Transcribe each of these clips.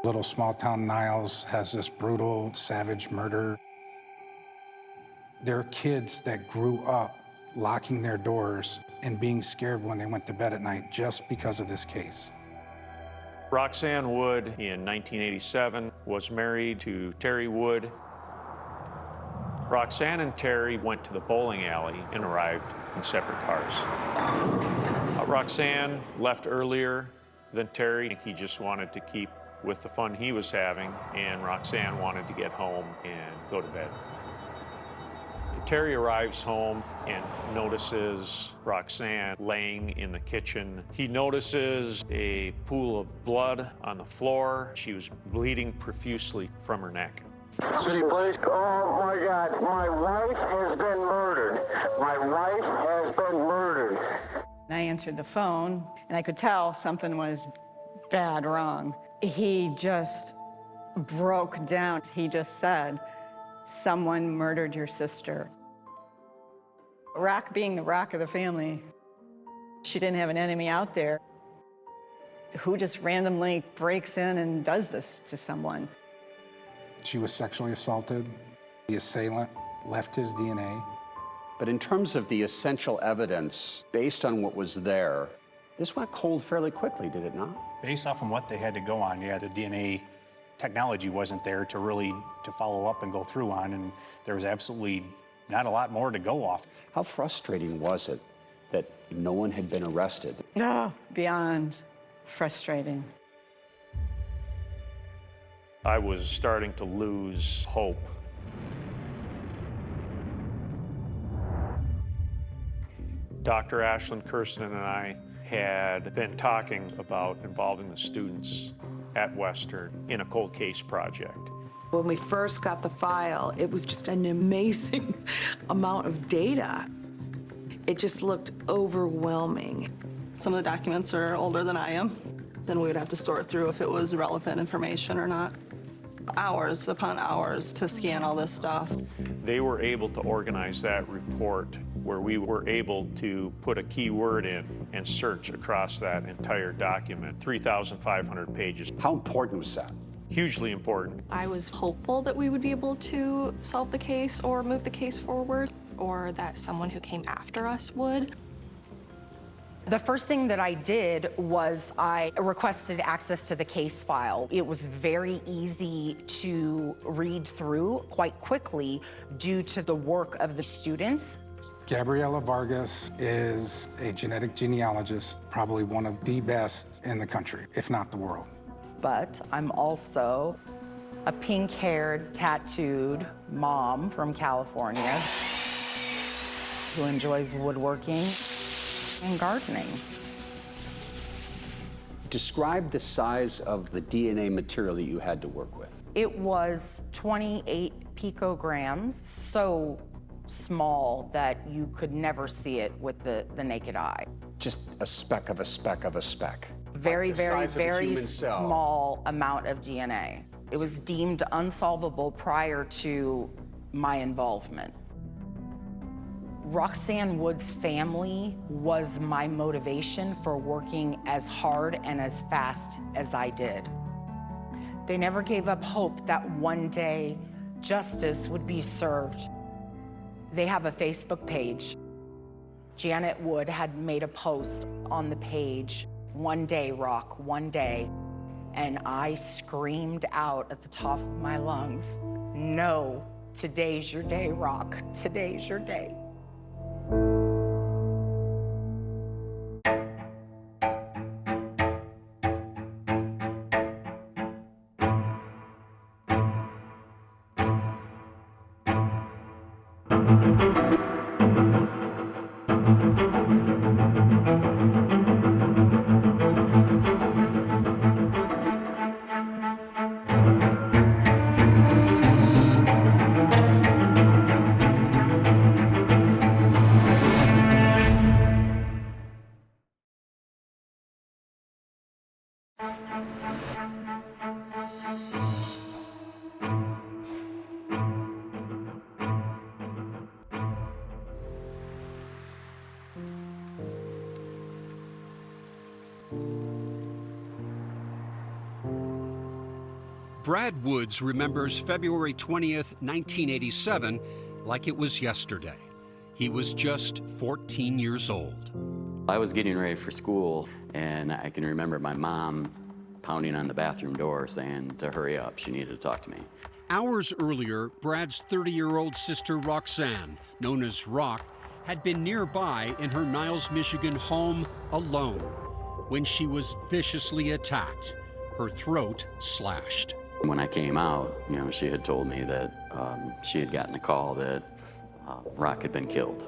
Little small town Niles has this brutal, savage murder. There are kids that grew up locking their doors and being scared when they went to bed at night just because of this case. Roxanne Wood in 1987 was married to Terry Wood. Roxanne and Terry went to the bowling alley and arrived in separate cars. Roxanne left earlier than Terry. He just wanted to keep with the fun he was having, and Roxanne wanted to get home and go to bed. Terry arrives home and notices Roxanne laying in the kitchen. He notices a pool of blood on the floor. She was bleeding profusely from her neck. City police, oh my God, my wife has been murdered. My wife has been murdered. I answered the phone, and I could tell something was bad wrong. He just broke down. He just said, "Someone murdered your sister." Rock being the rock of the family, she didn't have an enemy out there who just randomly breaks in and does this to someone. She was sexually assaulted. The assailant left his DNA. But in terms of the essential evidence, based on what was there, this went cold fairly quickly, did it not? Based off of what they had to go on, yeah, the DNA technology wasn't there to follow up and go through on, and there was absolutely not a lot more to go off. How frustrating was it that no one had been arrested? Oh, beyond frustrating. I was starting to lose hope. Dr. Ashlyn Kirsten and I had been talking about involving the students at Western in a cold case project. When we first got the file, it was just an amazing amount of data. It just looked overwhelming. Some of the documents are older than I am. Then we would have to sort through if it was relevant information or not. Hours upon hours to scan all this stuff. They were able to organize that report where we were able to put a keyword in and search across that entire document, 3,500 pages. How important was that? Hugely important. I was hopeful that we would be able to solve the case or move the case forward, or that someone who came after us would. The first thing that I did was I requested access to the case file. It was very easy to read through quite quickly due to the work of the students. Gabriela Vargas is a genetic genealogist, probably one of the best in the country, if not the world. But I'm also a pink-haired, tattooed mom from California who enjoys woodworking and gardening. Describe the size of the DNA material that you had to work with. It was 28 picograms, so small that you could never see it with the naked eye. Just a speck of a speck of a speck. Very, like the very, size of a very human cell. small amount of DNA. It was deemed unsolvable prior to my involvement. Roxanne Wood's family was my motivation for working as hard and as fast as I did. They never gave up hope that one day justice would be served. They have a Facebook page. Janet Wood had made a post on the page, "One day, Rock, one day." And I screamed out at the top of my lungs, "No, today's your day, Rock, today's your day." Brad Woods remembers February 20th, 1987, like it was yesterday. He was just 14 years old. I was getting ready for school, and I can remember my mom pounding on the bathroom door saying to hurry up. She needed to talk to me. Hours earlier, Brad's 30-year-old sister Roxanne, known as Rock, had been nearby in her Niles, Michigan home alone when she was viciously attacked, her throat slashed. When I came out, she had told me that she had gotten a call that Rock had been killed.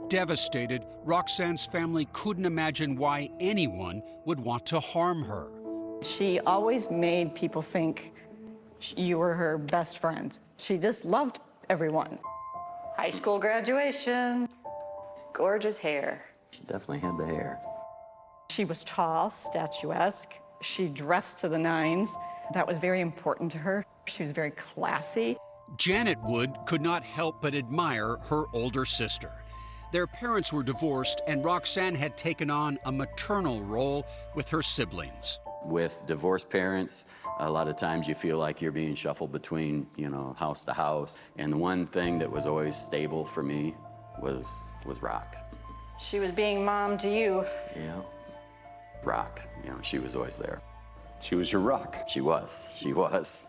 Devastated, Roxanne's family couldn't imagine why anyone would want to harm her. She always made people think you were her best friend. She just loved everyone. High school graduation, gorgeous hair. She definitely had the hair. She was tall, statuesque. She dressed to the nines. That was very important to her. She was very classy. Janet Wood could not help but admire her older sister. Their parents were divorced, and Roxanne had taken on a maternal role with her siblings. With divorced parents, a lot of times you feel like you're being shuffled between, house to house. And the one thing that was always stable for me was Rock. She was being mom to you. Yeah. Rock, she was always there. She was your rock. She was.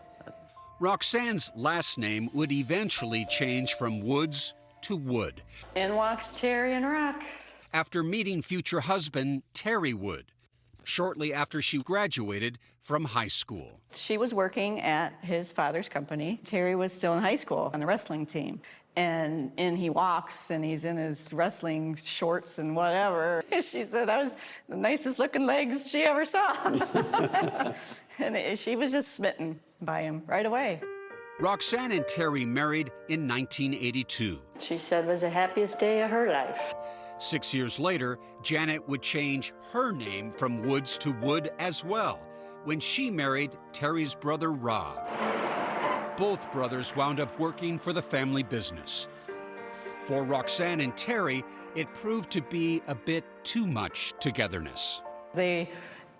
Roxanne's last name would eventually change from Woods to Wood. In walks Terry and Rock. After meeting future husband Terry Wood, shortly after she graduated from high school. She was working at his father's company. Terry was still in high school on the wrestling team. And in he walks, and he's in his wrestling shorts and whatever. She said that was the nicest looking legs she ever saw. And she was just smitten by him right away. Roxanne and Terry married in 1982. She said it was the happiest day of her life. 6 years later, Janet would change her name from Woods to Wood as well when she married Terry's brother Rob. Both brothers wound up working for the family business. For Roxanne and Terry, it proved to be a bit too much togetherness. They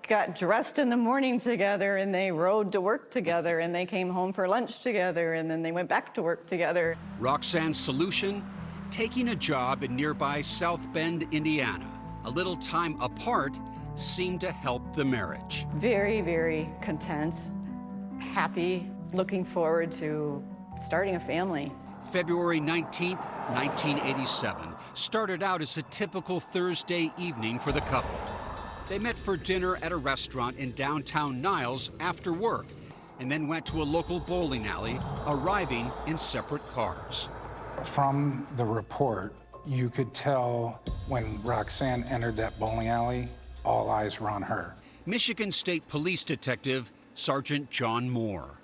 got dressed in the morning together, and they rode to work together, and they came home for lunch together, and then they went back to work together. Roxanne's solution? Taking a job in nearby South Bend, Indiana. A little time apart seemed to help the marriage. Very, very content, happy, looking forward to starting a family. February 19th, 1987 started out as a typical Thursday evening for the couple. They met for dinner at a restaurant in downtown Niles after work, and then went to a local bowling alley, arriving in separate cars. From the report, you could tell when Roxanne entered that bowling alley, all eyes were on her. Michigan State Police Detective Sergeant John Moore.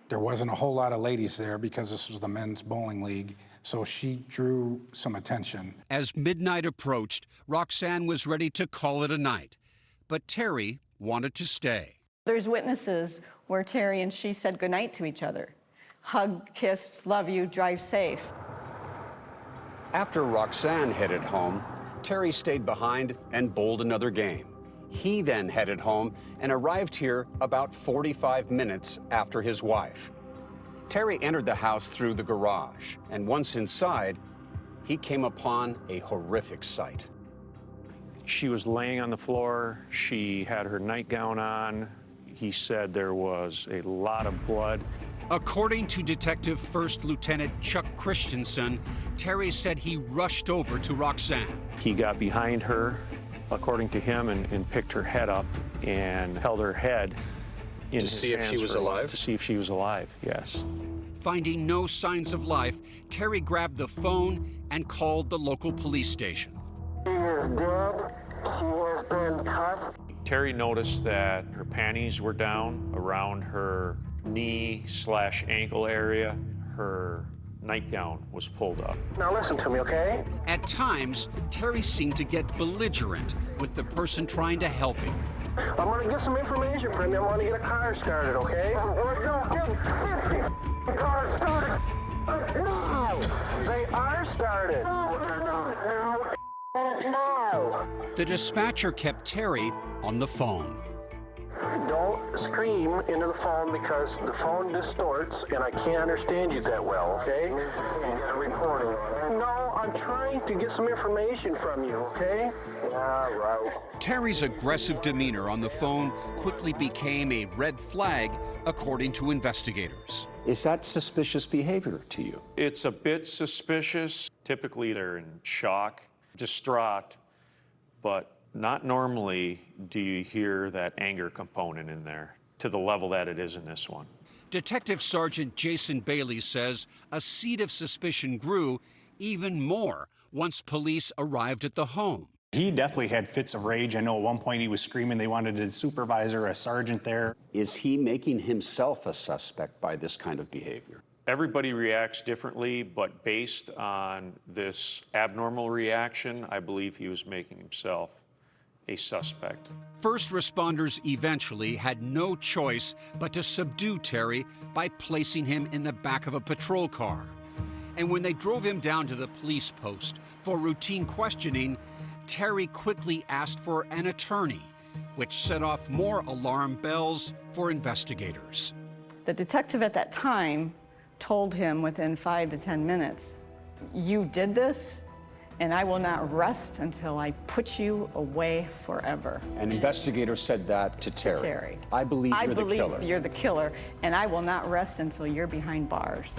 There wasn't a whole lot of ladies there because this was the men's bowling league, so she drew some attention. As midnight approached, Roxanne was ready to call it a night, but Terry wanted to stay. There's witnesses where Terry and she said goodnight to each other. Hug, kissed, love you, drive safe. After Roxanne headed home, Terry stayed behind and bowled another game. He then headed home and arrived here about 45 minutes after his wife. Terry entered the house through the garage, and once inside, he came upon a horrific sight. She was laying on the floor. She had her nightgown on. He said there was a lot of blood. According to Detective First Lieutenant Chuck Christensen, Terry said he rushed over to Roxanne. He got behind her, according to him, and picked her head up and held her head in his hands. To see if she was alive? To see if she was alive, yes. Finding no signs of life, Terry grabbed the phone and called the local police station. She is dead. She has been cut. Terry noticed that her panties were down around her knee/ankle area. Her nightgown was pulled up. Now listen to me, okay? At times, Terry seemed to get belligerent with the person trying to help him. I'm gonna get some information from you. I want to get a car started, okay? The car started. No, they are started. No. The dispatcher kept Terry on the phone. Don't scream into the phone because the phone distorts and I can't understand you that well, okay? You got a recording. No, I'm trying to get some information from you, okay? Yeah, right. Terry's aggressive demeanor on the phone quickly became a red flag, according to investigators. Is that suspicious behavior to you? It's a bit suspicious. Typically, they're in shock, distraught, but not normally do you hear that anger component in there to the level that it is in this one. Detective Sergeant Jason Bailey says a seed of suspicion grew even more once police arrived at the home. He definitely had fits of rage. I know at one point he was screaming they wanted a supervisor, a sergeant there. Is he making himself a suspect by this kind of behavior? Everybody reacts differently, but based on this abnormal reaction, I believe he was making himself a suspect. First responders eventually had no choice but to subdue Terry by placing him in the back of a patrol car. And when they drove him down to the police post for routine questioning, Terry quickly asked for an attorney, which set off more alarm bells for investigators. The detective at that time told him within 5 to 10 minutes, "You did this, and I will not rest until I put you away forever." An investigator said that to Terry. Terry. I believe you're the killer. I believe you're the killer, and I will not rest until you're behind bars.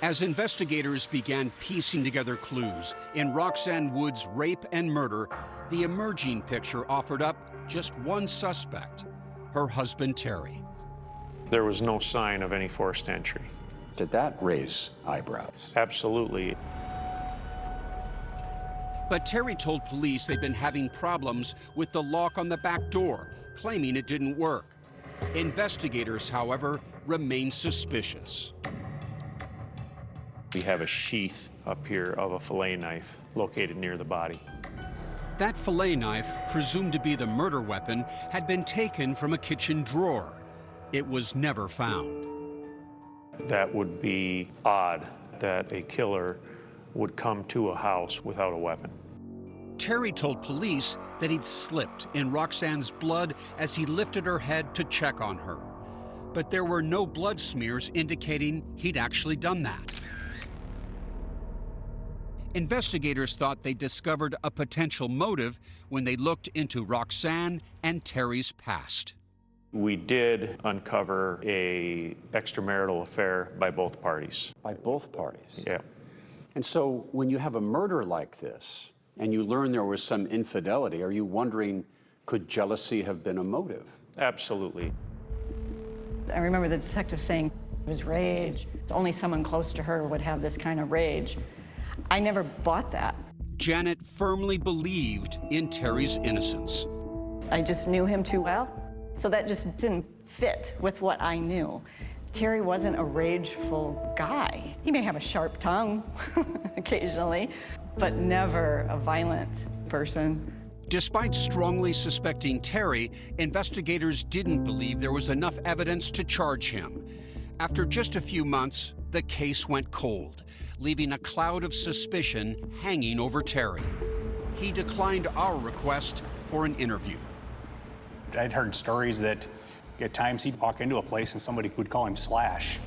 As investigators began piecing together clues in Roxanne Wood's rape and murder, the emerging picture offered up just one suspect, her husband Terry. There was no sign of any forced entry. Did that raise eyebrows? Absolutely. But Terry told police they'd been having problems with the lock on the back door, claiming it didn't work. Investigators, however, remain suspicious. We have a sheath up here of a fillet knife located near the body. That fillet knife, presumed to be the murder weapon, had been taken from a kitchen drawer. It was never found. That would be odd that a killer would come to a house without a weapon. Terry told police that he'd slipped in Roxanne's blood as he lifted her head to check on her. But there were no blood smears indicating he'd actually done that. Investigators thought they discovered a potential motive when they looked into Roxanne and Terry's past. We did uncover a extramarital affair by both parties. By both parties? Yeah. And so when you have a murder like this and you learn there was some infidelity, are you wondering, could jealousy have been a motive? Absolutely. I remember the detective saying it was rage. Only someone close to her would have this kind of rage. I never bought that. Janet firmly believed in Terry's innocence. I just knew him too well, so that just didn't fit with what I knew. Terry wasn't a rageful guy. He may have a sharp tongue occasionally, but never a violent person. Despite strongly suspecting Terry, investigators didn't believe there was enough evidence to charge him. After just a few months, the case went cold, leaving a cloud of suspicion hanging over Terry. He declined our request for an interview. I'd heard stories that at times he'd walk into a place and somebody would call him Slash.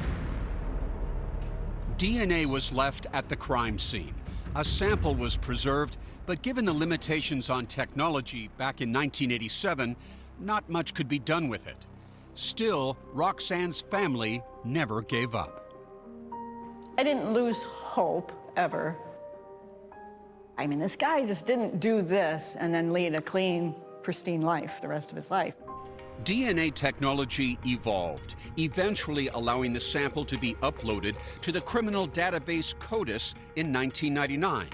DNA was left at the crime scene. A sample was preserved, but given the limitations on technology back in 1987, not much could be done with it. Still, Roxanne's family never gave up. I didn't lose hope, ever. I mean, this guy just didn't do this and then lead a clean, pristine life the rest of his life. DNA technology evolved, eventually allowing the sample to be uploaded to the criminal database CODIS in 1999.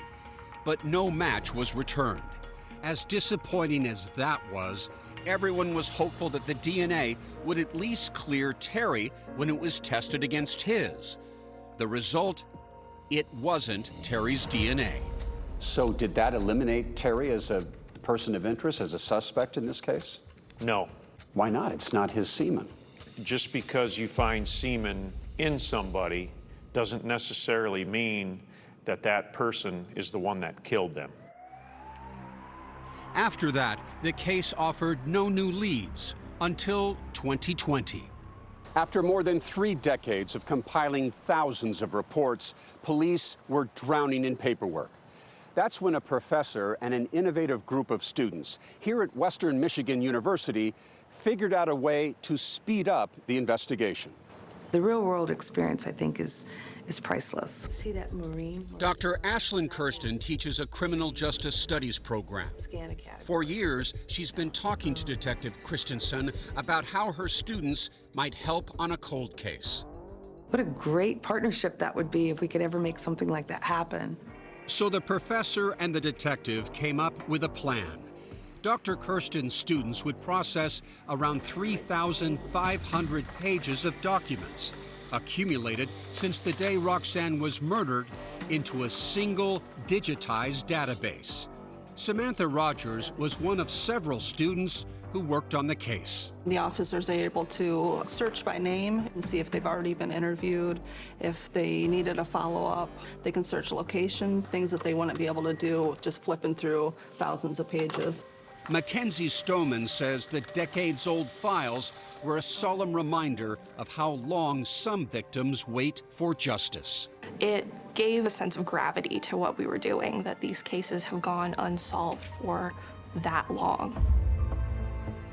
But no match was returned. As disappointing as that was, everyone was hopeful that the DNA would at least clear Terry when it was tested against his. The result, it wasn't Terry's DNA. So did that eliminate Terry as a person of interest, as a suspect in this case? No. Why not? It's not his semen. Just because you find semen in somebody doesn't necessarily mean that that person is the one that killed them. After that, the case offered no new leads until 2020. After more than 3 decades of compiling thousands of reports, police were drowning in paperwork. That's when a professor and an innovative group of students here at Western Michigan University figured out a way to speed up the investigation. The real-world experience, I think, is priceless. See that marine? Dr. Ashlyn Kirsten teaches a criminal justice studies program. Scan a category. For years, she's been talking to Detective Christensen about how her students might help on a cold case. What a great partnership that would be if we could ever make something like that happen. So the professor and the detective came up with a plan. Dr. Kirsten's students would process around 3,500 pages of documents, accumulated since the day Roxanne was murdered, into a single digitized database. Samantha Rogers was one of several students who worked on the case. The officers are able to search by name and see if they've already been interviewed, if they needed a follow-up. They can search locations, things that they wouldn't be able to do just flipping through thousands of pages. Mackenzie Stoneman says the decades-old files were a solemn reminder of how long some victims wait for justice. It gave a sense of gravity to what we were doing, that these cases have gone unsolved for that long.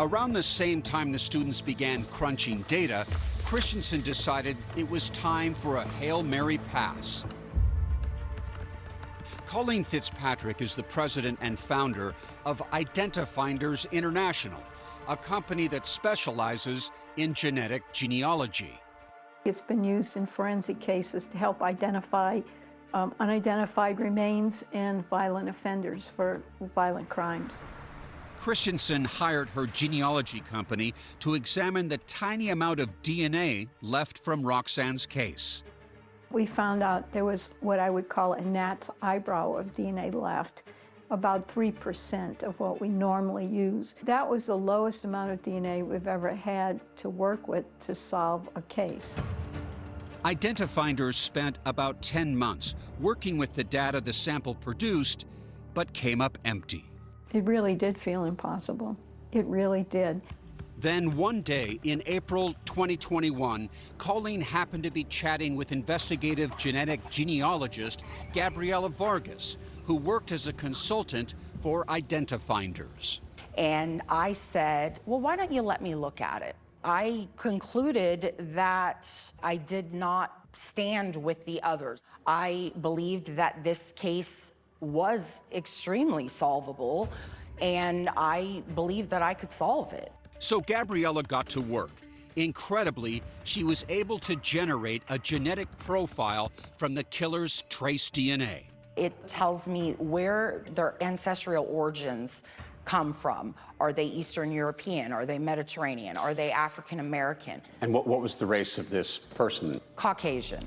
Around the same time the students began crunching data, Christensen decided it was time for a Hail Mary pass. Colleen Fitzpatrick is the president and founder of Identifinders International, a company that specializes in genetic genealogy. It's been used in forensic cases to help identify unidentified remains and violent offenders for violent crimes. Christensen hired her genealogy company to examine the tiny amount of DNA left from Roxanne's case. We found out there was what I would call a gnat's eyebrow of DNA left, about 3% of what we normally use. That was the lowest amount of DNA we've ever had to work with to solve a case. Identifinders spent about 10 months working with the data the sample produced, but came up empty. It really did feel impossible. It really did. Then one day in April 2021, Colleen happened to be chatting with investigative genetic genealogist Gabriela Vargas, who worked as a consultant for Identifinders. And I said, well, why don't you let me look at it? I concluded that I did not stand with the others. I believed that this case was extremely solvable, and I believed that I could solve it. So Gabriela got to work. Incredibly, she was able to generate a genetic profile from the killer's trace DNA. It tells me where their ancestral origins come from. Are they Eastern European? Are they Mediterranean? Are they African American? And what was the race of this person? Caucasian.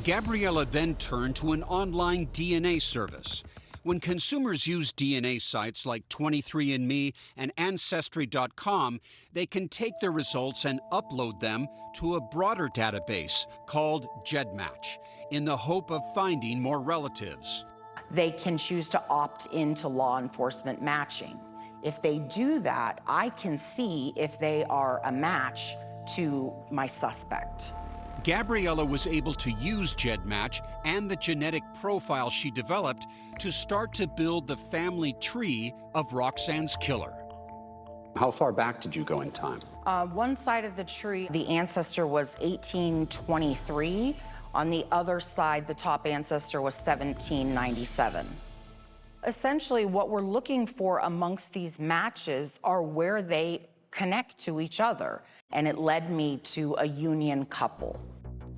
Gabriela then turned to an online DNA service. When consumers use DNA sites like 23andMe and Ancestry.com, they can take their results and upload them to a broader database called GEDmatch in the hope of finding more relatives. They can choose to opt into law enforcement matching. If they do that, I can see if they are a match to my suspect. Gabriela was able to use GEDmatch and the genetic profile she developed to start to build the family tree of Roxanne's killer. How far back did you go in time? One side of the tree, the ancestor was 1823. On the other side, the top ancestor was 1797. Essentially, what we're looking for amongst these matches are where they connect to each other, and it led me to a union couple.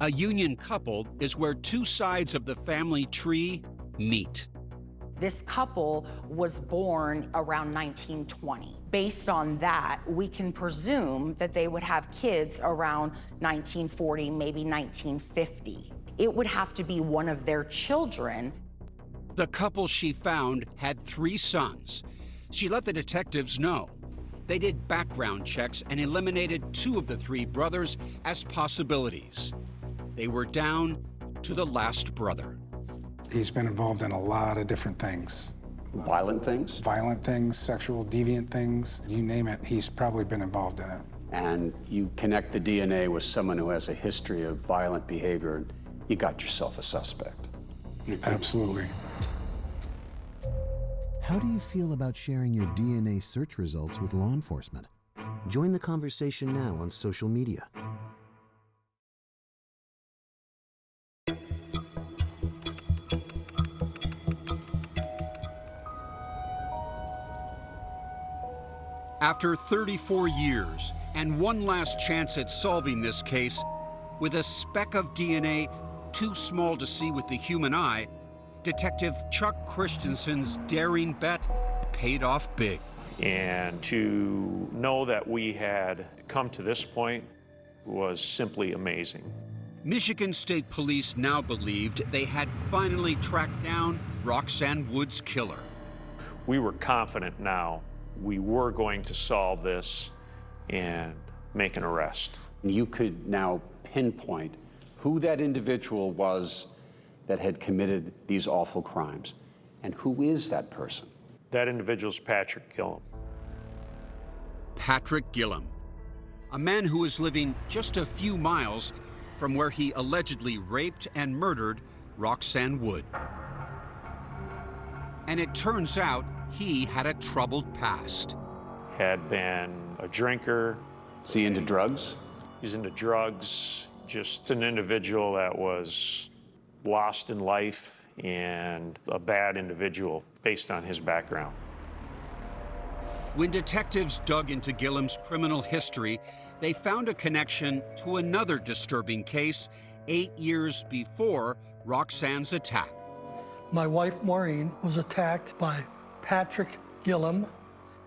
A union couple is where two sides of the family tree meet. This couple was born around 1920. Based on that, we can presume that they would have kids around 1940, maybe 1950. It would have to be one of their children. The couple she found had 3 sons. She let the detectives know. They did background checks and eliminated 2 of the 3 brothers as possibilities. They were down to the last brother. He's been involved in a lot of different things. Violent things? Violent things, sexual deviant things, you name it, he's probably been involved in it. And you connect the DNA with someone who has a history of violent behavior, and you got yourself a suspect. Absolutely. How do you feel about sharing your DNA search results with law enforcement? Join the conversation now on social media. After 34 years and one last chance at solving this case, with a speck of DNA too small to see with the human eye, Detective Chuck Christensen's daring bet paid off big. And to know that we had come to this point was simply amazing. Michigan State Police now believed they had finally tracked down Roxanne Wood's killer. We were confident now we were going to solve this and make an arrest. You could now pinpoint who that individual was that had committed these awful crimes. And who is that person? That individual's Patrick Gillum. Patrick Gillum, a man who was living just a few miles from where he allegedly raped and murdered Roxanne Wood. And it turns out he had a troubled past. Had been a drinker. Is he into drugs? He's into drugs, just an individual that was lost in life and a bad individual based on his background. When detectives dug into Gillum's criminal history, they found a connection to another disturbing case 8 years before Roxanne's attack. My wife, Maureen, was attacked by Patrick Gillum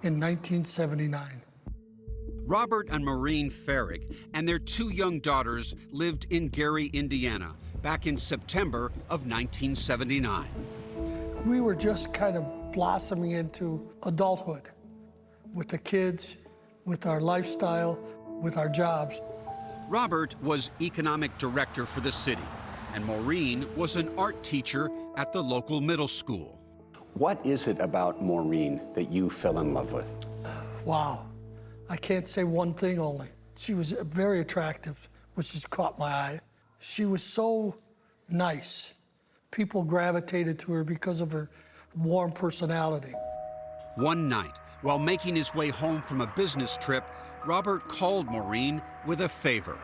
in 1979. Robert and Maureen Farrig and their 2 young daughters lived in Gary, Indiana, back in September of 1979. We were just kind of blossoming into adulthood with the kids, with our lifestyle, with our jobs. Robert was economic director for the city, and Maureen was an art teacher at the local middle school. What is it about Maureen that you fell in love with? Wow. I can't say one thing only. She was very attractive, which has caught my eye. She was so nice. People gravitated to her because of her warm personality. One night, while making his way home from a business trip, Robert called Maureen with a favor.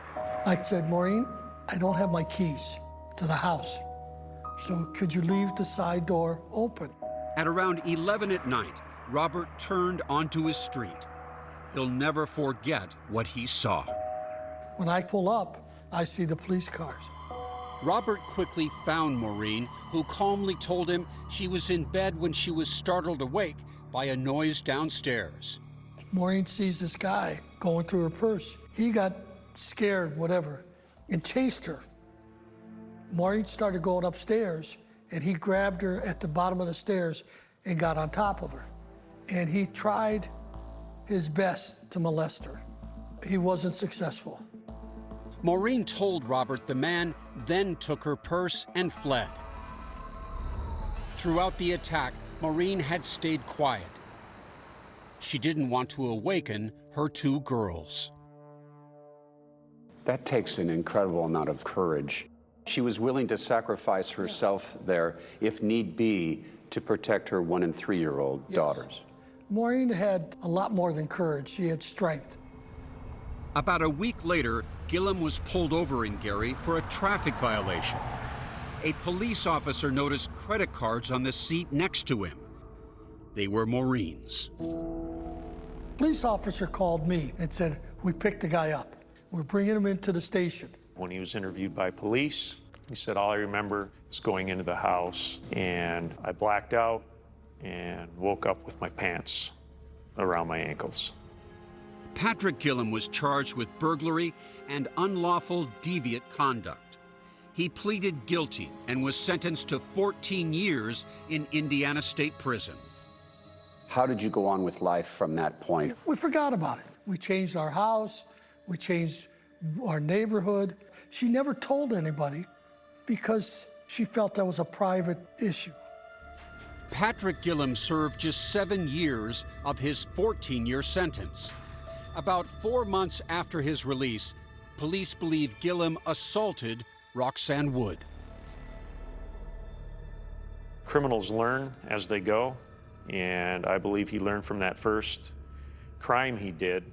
I said, Maureen, I don't have my keys to the house, so could you leave the side door open? At around 11 at night, Robert turned onto his street. He'll never forget what he saw. When I pull up, I see the police cars. Robert quickly found Maureen, who calmly told him she was in bed when she was startled awake by a noise downstairs. Maureen sees this guy going through her purse. He got scared, whatever, and chased her. Maureen started going upstairs, and he grabbed her at the bottom of the stairs and got on top of her. And he tried his best to molest her. He wasn't successful. Maureen told Robert the man then took her purse and fled. Throughout the attack, Maureen had stayed quiet. She didn't want to awaken her 2 girls. That takes an incredible amount of courage. She was willing to sacrifice herself there, if need be, to protect her 1- and 3-year-old daughters. Maureen had a lot more than courage. She had strength. About a week later, Gillum was pulled over in Gary for a traffic violation. A police officer noticed credit cards on the seat next to him. They were Maureen's. Police officer called me and said, we picked the guy up. We're bringing him into the station. When he was interviewed by police, he said, all I remember is going into the house and I blacked out and woke up with my pants around my ankles. Patrick Gillum was charged with burglary and unlawful deviant conduct. He pleaded guilty and was sentenced to 14 years in Indiana State Prison. How did you go on with life from that point? We forgot about it. We changed our house, we changed our neighborhood. She never told anybody because she felt that was a private issue. Patrick Gillum served just 7 years of his 14-year sentence. About 4 months after his release, police believe Gillum assaulted Roxanne Wood. Criminals learn as they go, and I believe he learned from that first crime he did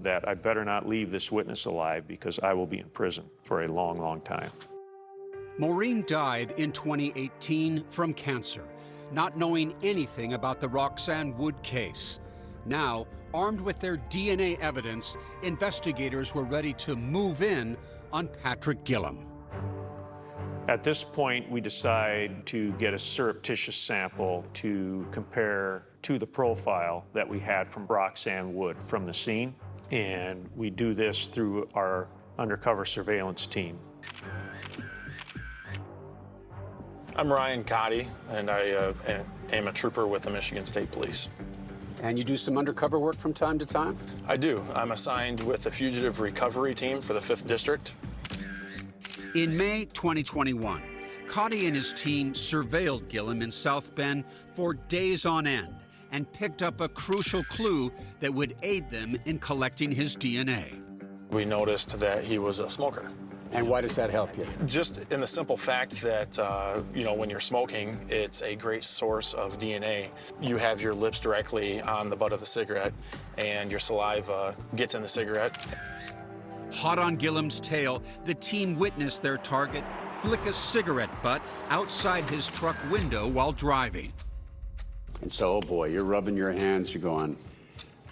that I better not leave this witness alive because I will be in prison for a long, long time. Maureen died in 2018 from cancer, not knowing anything about the Roxanne Wood case. Now, armed with their DNA evidence, investigators were ready to move in on Patrick Gillum. At this point, we decide to get a surreptitious sample to compare to the profile that we had from Roxanne Wood from the scene. And we do this through our undercover surveillance team. I'm Ryan Cotty, and I am a trooper with the Michigan State Police. And you do some undercover work from time to time? I do. I'm assigned with the Fugitive Recovery Team for the 5th District. In May 2021, Cotty and his team surveilled Gillum in South Bend for days on end and picked up a crucial clue that would aid them in collecting his DNA. We noticed that he was a smoker. And why does that help you? Just in the simple fact that, when you're smoking, it's a great source of DNA. You have your lips directly on the butt of the cigarette, and your saliva gets in the cigarette. Hot on Gillum's tail, the team witnessed their target flick a cigarette butt outside his truck window while driving. And so, oh boy, you're rubbing your hands, you're going,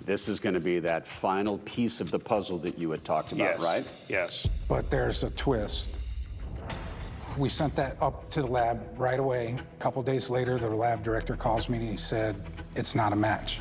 this is going to be that final piece of the puzzle that you had talked about, Yes. right? Yes. But there's a twist. We sent that up to the lab right away. A couple days later, the lab director calls me and he said, it's not a match.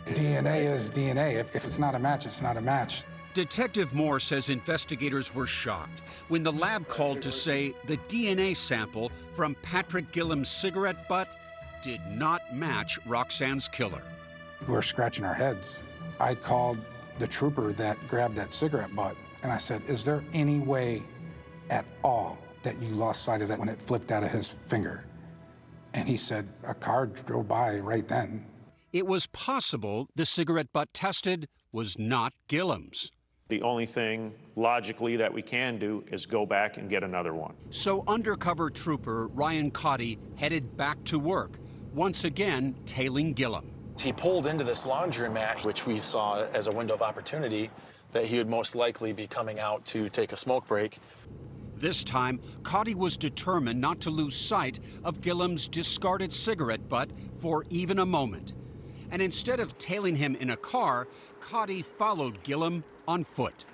DNA is DNA. If it's not a match, it's not a match. Detective Moore says investigators were shocked when the lab called to say the DNA sample from Patrick Gillum's cigarette butt did not match Roxanne's killer. We were scratching our heads. I called the trooper that grabbed that cigarette butt, and I said, is there any way at all that you lost sight of that when it flipped out of his finger? And he said, a car drove by right then. It was possible the cigarette butt tested was not Gillum's. The only thing logically that we can do is go back and get another one. So undercover trooper Ryan Cotty headed back to work, once again tailing Gillum. He pulled into this laundromat, which we saw as a window of opportunity that he would most likely be coming out to take a smoke break. This time, Cotty was determined not to lose sight of Gillum's discarded cigarette butt for even a moment. And instead of tailing him in a car, Cotty followed Gillum on foot.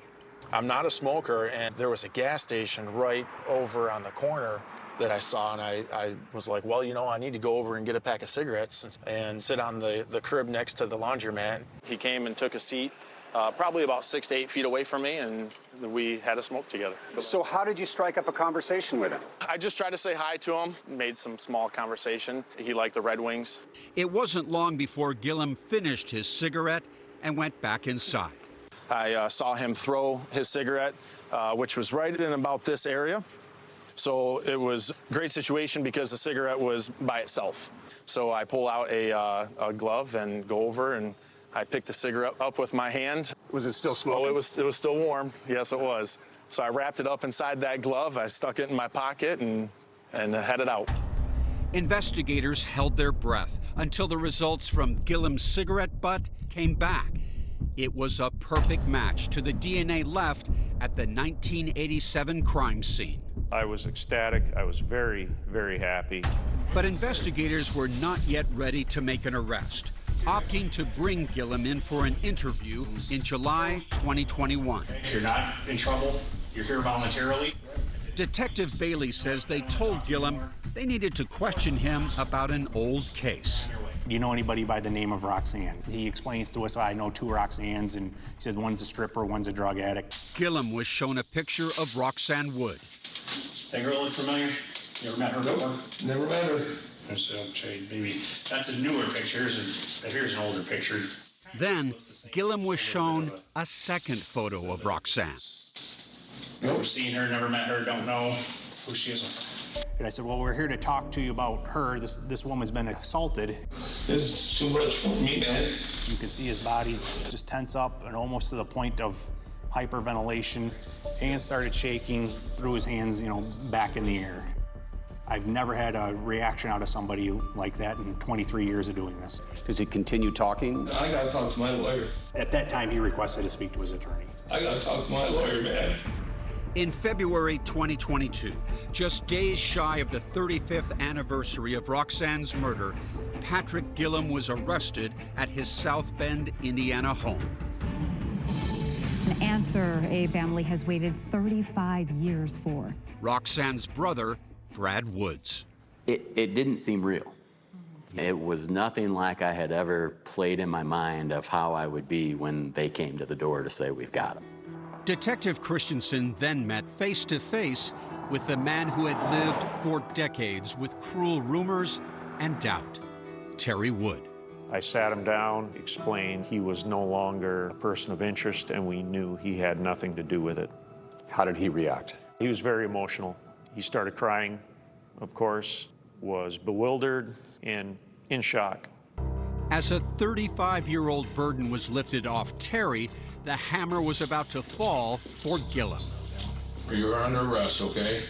I'm not a smoker, and there was a gas station right over on the corner that I saw, and I was like, well, I need to go over and get a pack of cigarettes and sit on the curb next to the laundromat. He came and took a seat probably about 6 to 8 feet away from me, and we had a smoke together. So how did you strike up a conversation with him? I just tried to say hi to him, made some small conversation. He liked the Red Wings. It wasn't long before Gillum finished his cigarette and went back inside. I saw him throw his cigarette, which was right in about this area. So it was a great situation because the cigarette was by itself. So I pull out a glove and go over, and I picked the cigarette up with my hand. Was it still smoking? Oh, it was still warm. Yes, it was. So I wrapped it up inside that glove. I stuck it in my pocket and headed out. Investigators held their breath until the results from Gillum's cigarette butt came back. It was a perfect match to the DNA left at the 1987 crime scene. I was ecstatic. I was very, very happy. But investigators were not yet ready to make an arrest, opting to bring Gillum in for an interview in July 2021. You're not in trouble. You're here voluntarily. Detective Bailey says they told Gillum they needed to question him about an old case. Do you know anybody by the name of Roxanne? He explains to us, I know 2 Roxannes, and he said one's a stripper, one's a drug addict. Gillum was shown a picture of Roxanne Wood. That girl look familiar? You ever met her before? Never met her. Maybe that's a newer picture, and here's an older picture. Then, Gillum was shown a second photo of Roxanne. Never seen her, never met her, don't know who she is. And I said, well, we're here to talk to you about her. This woman's been assaulted. This is too much for me, man. You can see his body just tense up and almost to the point of hyperventilation. Hands started shaking, threw his hands, back in the air. I've never had a reaction out of somebody like that in 23 years of doing this. Does he continue talking? I gotta talk to my lawyer. At that time, he requested to speak to his attorney. I gotta talk to my lawyer, man. In February 2022, just days shy of the 35th anniversary of Roxanne's murder, Patrick Gillum was arrested at his South Bend, Indiana home. An answer a family has waited 35 years for. Roxanne's brother, Brad Woods. It didn't seem real. It was nothing like I had ever played in my mind of how I would be when they came to the door to say, we've got him. Detective Christensen then met face-to-face with the man who had lived for decades with cruel rumors and doubt, Terry Wood. I sat him down, explained he was no longer a person of interest, and we knew he had nothing to do with it. How did he react? He was very emotional. He started crying, of course, was bewildered and in shock. As a 35-year-old burden was lifted off Terry, the hammer was about to fall for Gillum. You're under arrest, okay?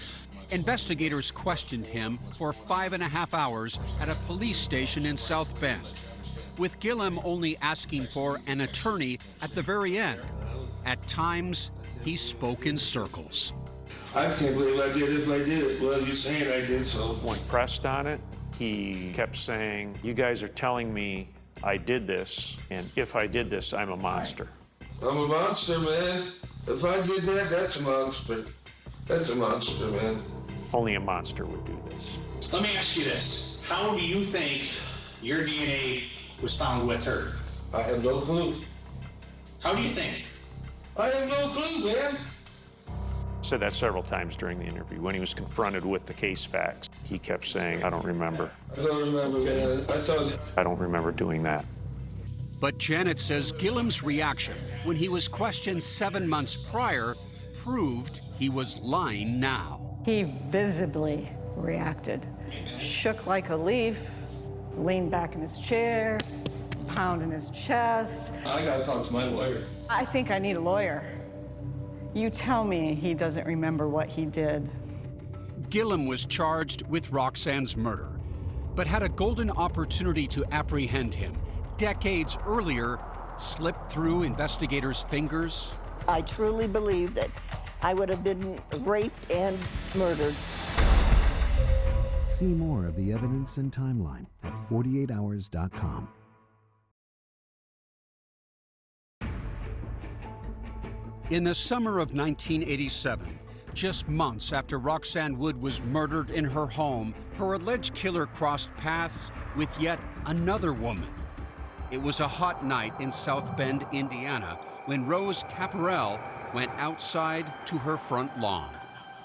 Investigators questioned him for 5.5 hours at a police station in South Bend, with Gillum only asking for an attorney at the very end. At times, he spoke in circles. I can't believe I did it if I did it. Well, you're saying I did, so. When pressed on it, he kept saying, you guys are telling me I did this, and if I did this, I'm a monster. I'm a monster, man. If I did that, that's a monster. That's a monster, man. Only a monster would do this. Let me ask you this. How do you think your DNA was found with her? I have no clue. How do you think? I have no clue, man. Said that several times during the interview. When he was confronted with the case facts, he kept saying, I don't remember. I don't remember, man. I don't remember doing that. But Janet says Gillum's reaction when he was questioned 7 months prior proved he was lying now. He visibly reacted, shook like a leaf, leaned back in his chair, pounding his chest. I gotta talk to my lawyer. I think I need a lawyer. You tell me he doesn't remember what he did. Gillum was charged with Roxanne's murder, but had a golden opportunity to apprehend him. Decades earlier, slipped through investigators' fingers. I truly believe that I would have been raped and murdered. See more of the evidence and timeline at 48hours.com. In the summer of 1987, just months after Roxanne Wood was murdered in her home, her alleged killer crossed paths with yet another woman. It was a hot night in South Bend, Indiana, when Rose Caparel went outside to her front lawn.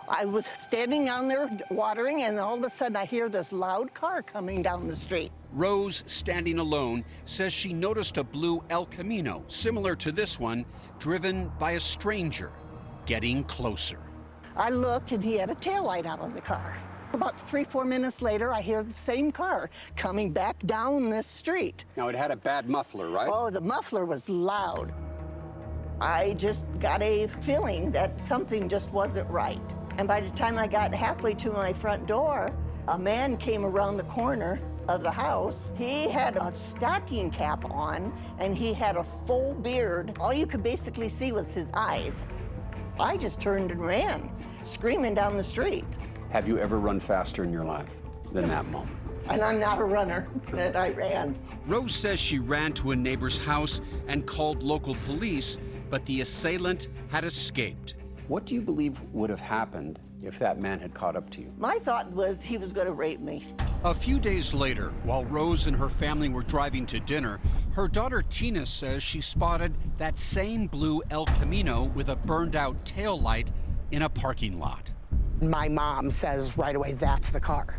I was standing down there watering, and all of a sudden I hear this loud car coming down the street. Rose, standing alone, says she noticed a blue El Camino, similar to this one, driven by a stranger, getting closer. I looked, and he had a taillight out on the car. About 3-4 minutes later, I hear the same car coming back down this street. Now, it had a bad muffler, right? Oh, the muffler was loud. I just got a feeling that something just wasn't right. And by the time I got halfway to my front door, a man came around the corner of the house. He had a stocking cap on, and he had a full beard. All you could basically see was his eyes. I just turned and ran, screaming down the street. Have you ever run faster in your life than that moment? And I'm not a runner, and I ran. Rose says she ran to a neighbor's house and called local police, but the assailant had escaped. What do you believe would have happened if that man had caught up to you? My thought was he was going to rape me. A few days later, while Rose and her family were driving to dinner, her daughter Tina says she spotted that same blue El Camino with a burned-out taillight in a parking lot. My mom says right away, that's the car.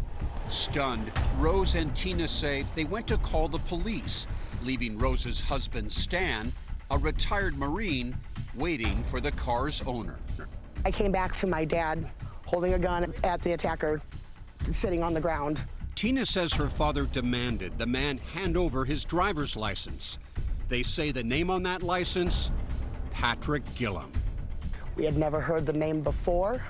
Stunned, Rose and Tina say they went to call the police, leaving Rose's husband Stan, a retired Marine, waiting for the car's owner. I came back to my dad holding a gun at the attacker, sitting on the ground. Tina says her father demanded the man hand over his driver's license. They say the name on that license, Patrick Gillum. We had never heard the name before.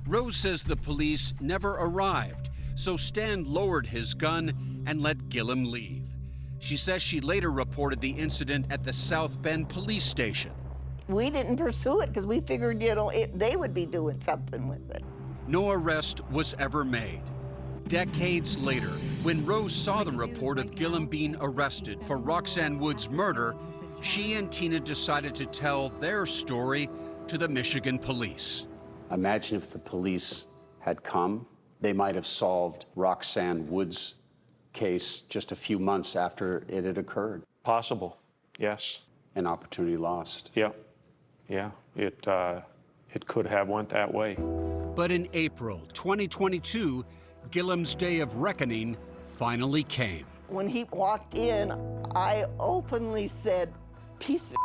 Rose says the police never arrived, so Stan lowered his gun and let Gillum leave. She says she later reported the incident at the South Bend police station. We didn't pursue it because we figured, they would be doing something with it. No arrest was ever made. Decades later, when Rose saw the report of Gillum being arrested for Roxanne Wood's murder, she and Tina decided to tell their story to the Michigan police. Imagine if the police had come, they might have solved Roxanne Wood's case just a few months after it had occurred. Possible, yes. An opportunity lost. Yeah, it could have went that way. But in April 2022, Gillum's day of reckoning finally came. When he walked in, I openly said, piece of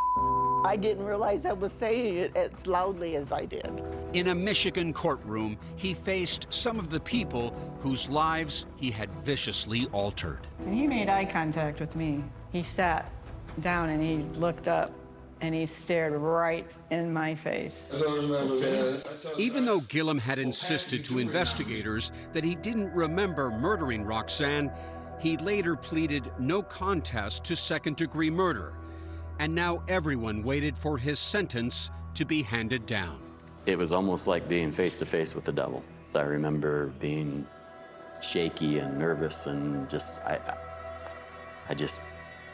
I didn't realize I was saying it as loudly as I did. In a Michigan courtroom, he faced some of the people whose lives he had viciously altered. And he made eye contact with me. He sat down and he looked up and he stared right in my face. Even though Gillum had insisted to investigators that he didn't remember murdering Roxanne, he later pleaded no contest to second-degree murder. And now everyone waited for his sentence to be handed down. It was almost like being face to face with the devil. I remember being shaky and nervous and I just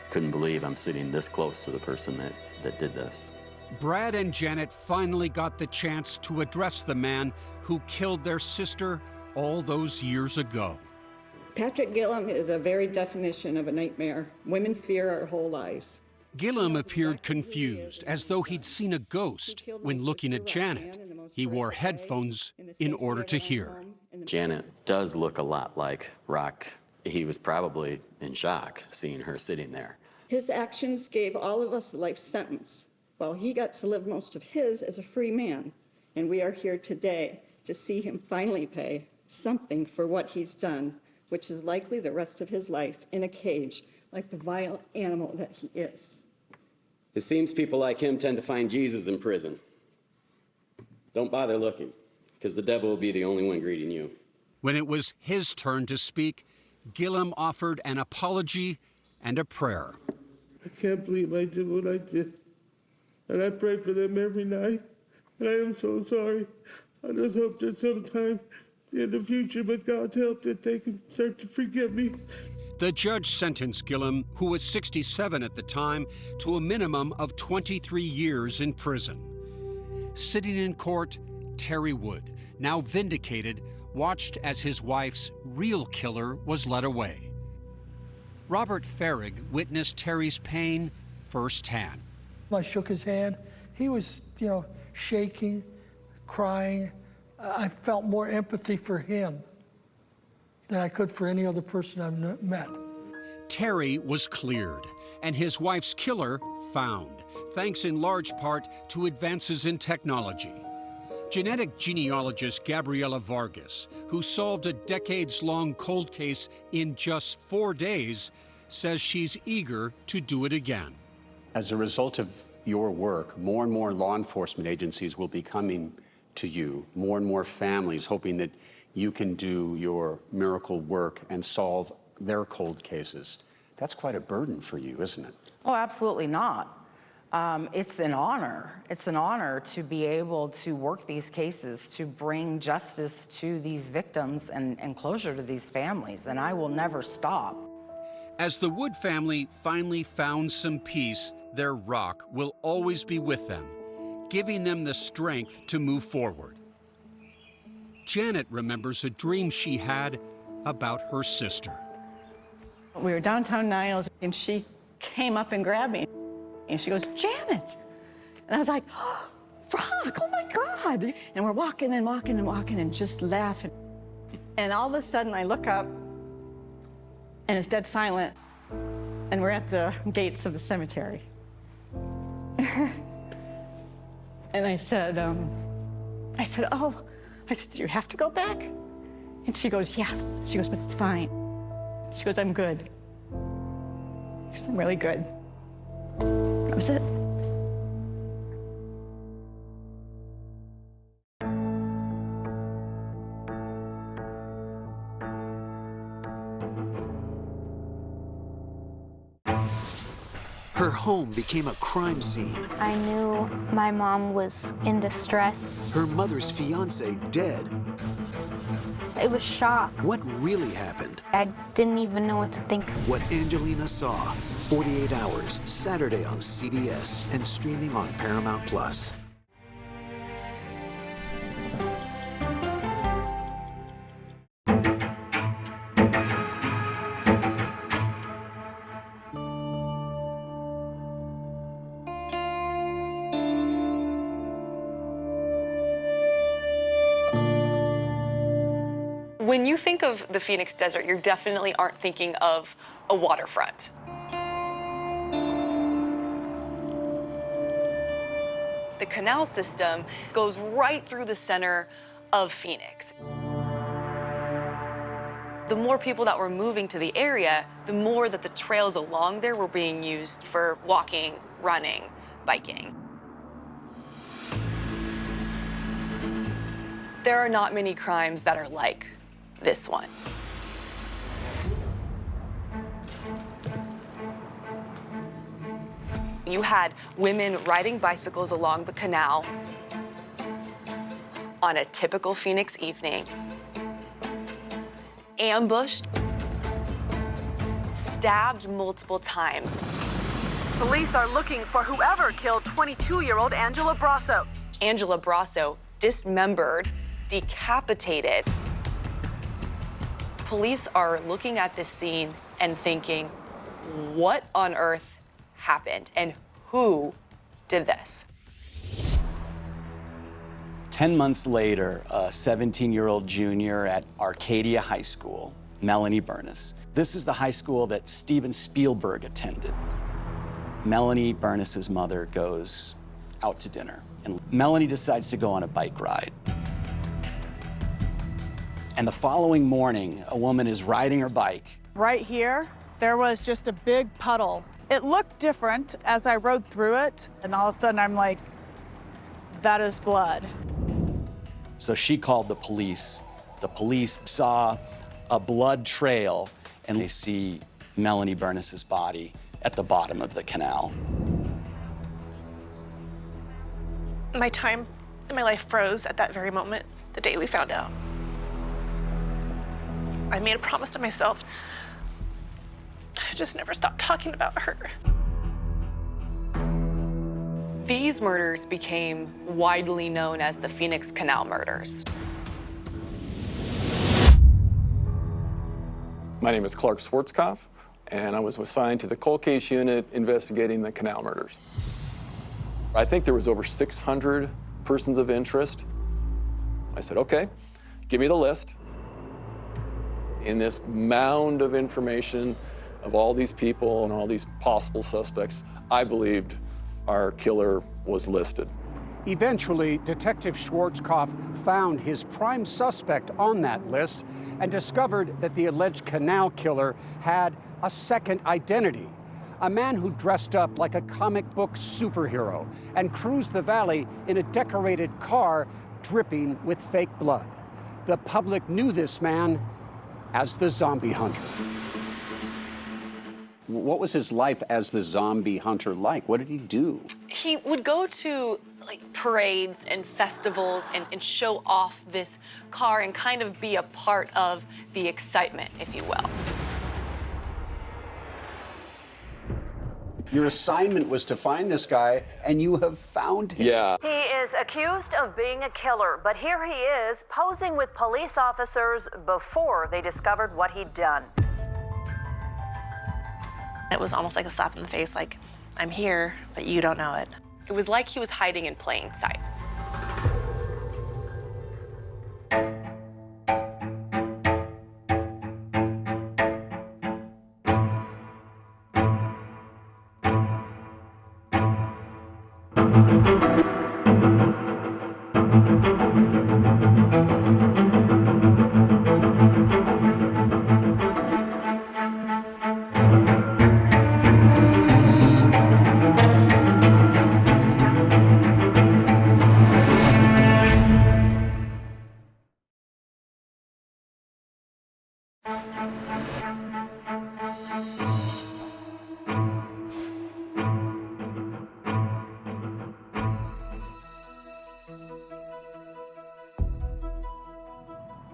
couldn't believe I'm sitting this close to the person that did this. Brad and Janet finally got the chance to address the man who killed their sister all those years ago. Patrick Gillum is a very definition of a nightmare. Women fear our whole lives. Gillum appeared confused, as though he'd seen a ghost when looking at Janet. He wore headphones in order to hear. Janet does look a lot like Rock. He was probably in shock seeing her sitting there. His actions gave all of us a life sentence, while he got to live most of his as a free man. And we are here today to see him finally pay something for what he's done, which is likely the rest of his life in a cage, like the vile animal that he is. It seems people like him tend to find Jesus in prison. Don't bother looking, because the devil will be the only one greeting you. When it was his turn to speak, Gillum offered an apology and a prayer. I can't believe I did what I did. And I pray for them every night. And I am so sorry. I just hope that sometime in the future, with God's help, that they can start to forgive me. The judge sentenced Gillum, who was 67 at the time, to a minimum of 23 years in prison. Sitting in court, Terry Wood, now vindicated, watched as his wife's real killer was led away. Robert Farrig witnessed Terry's pain firsthand. I shook his hand. He was, shaking, crying. I felt more empathy for him than I could for any other person I've met. Terry was cleared, and his wife's killer found, thanks in large part to advances in technology. Genetic genealogist Gabriela Vargas, who solved a decades-long cold case in just 4 days, says she's eager to do it again. As a result of your work, more and more law enforcement agencies will be coming to you, more and more families hoping that you can do your miracle work and solve their cold cases. That's quite a burden for you, isn't it? Oh, absolutely not. It's an honor. It's an honor to be able to work these cases, to bring justice to these victims and closure to these families, and I will never stop. As the Wood family finally found some peace, their rock will always be with them, giving them the strength to move forward. Janet remembers a dream she had about her sister. We were downtown Niles, and she came up and grabbed me. And she goes, Janet. And I was like, oh, Rock, oh my God. And we're walking and walking and walking and just laughing. And all of a sudden I look up and it's dead silent. And we're at the gates of the cemetery. And I said, oh, do you have to go back? And she goes, yes. She goes, but it's fine. She goes, I'm good. She goes, I'm really good. That was it. Her home became a crime scene. I knew my mom was in distress. Her mother's fiance dead. It was shock. What really happened? I didn't even know what to think. What Angelina saw. 48 Hours, Saturday on CBS and streaming on Paramount Plus. When you think of the Phoenix Desert, you definitely aren't thinking of a waterfront. The canal system goes right through the center of Phoenix. The more people that were moving to the area, the more that the trails along there were being used for walking, running, biking. There are not many crimes that are like this one. You had women riding bicycles along the canal on a typical Phoenix evening, ambushed, stabbed multiple times. Police are looking for whoever killed 22-year-old Angela Brasso. Angela Brasso dismembered, decapitated. Police are looking at this scene and thinking, what on earth happened and who did this? 10 months later, a 17-year-old junior at Arcadia High School, Melanie Burness. This is the high school that Steven Spielberg attended. Melanie Burness's mother goes out to dinner, and Melanie decides to go on a bike ride. And the following morning, a woman is riding her bike. Right here, there was just a big puddle. It looked different as I rode through it, and all of a sudden I'm like, that is blood. So she called the police. The police saw a blood trail, and they see Melanie Burness's body at the bottom of the canal. My time and my life froze at that very moment, the day we found out. I made a promise to myself. I just never stopped talking about her. These murders became widely known as the Phoenix Canal murders. My name is Clark Schwarzkopf, and I was assigned to the cold case unit investigating the canal murders. I think there was over 600 persons of interest. I said, okay, give me the list. In this mound of information of all these people and all these possible suspects, I believed our killer was listed. Eventually, Detective Schwarzkopf found his prime suspect on that list and discovered that the alleged canal killer had a second identity. A man who dressed up like a comic book superhero and cruised the valley in a decorated car dripping with fake blood. The public knew this man as the Zombie Hunter. What was his life as the Zombie Hunter like? What did he do? He would go to parades and festivals and show off this car and kind of be a part of the excitement, if you will. Your assignment was to find this guy, and you have found him. Yeah. He is accused of being a killer, but here he is posing with police officers before they discovered what he'd done. It was almost like a slap in the face, like, I'm here, but you don't know it. It was like he was hiding in plain sight.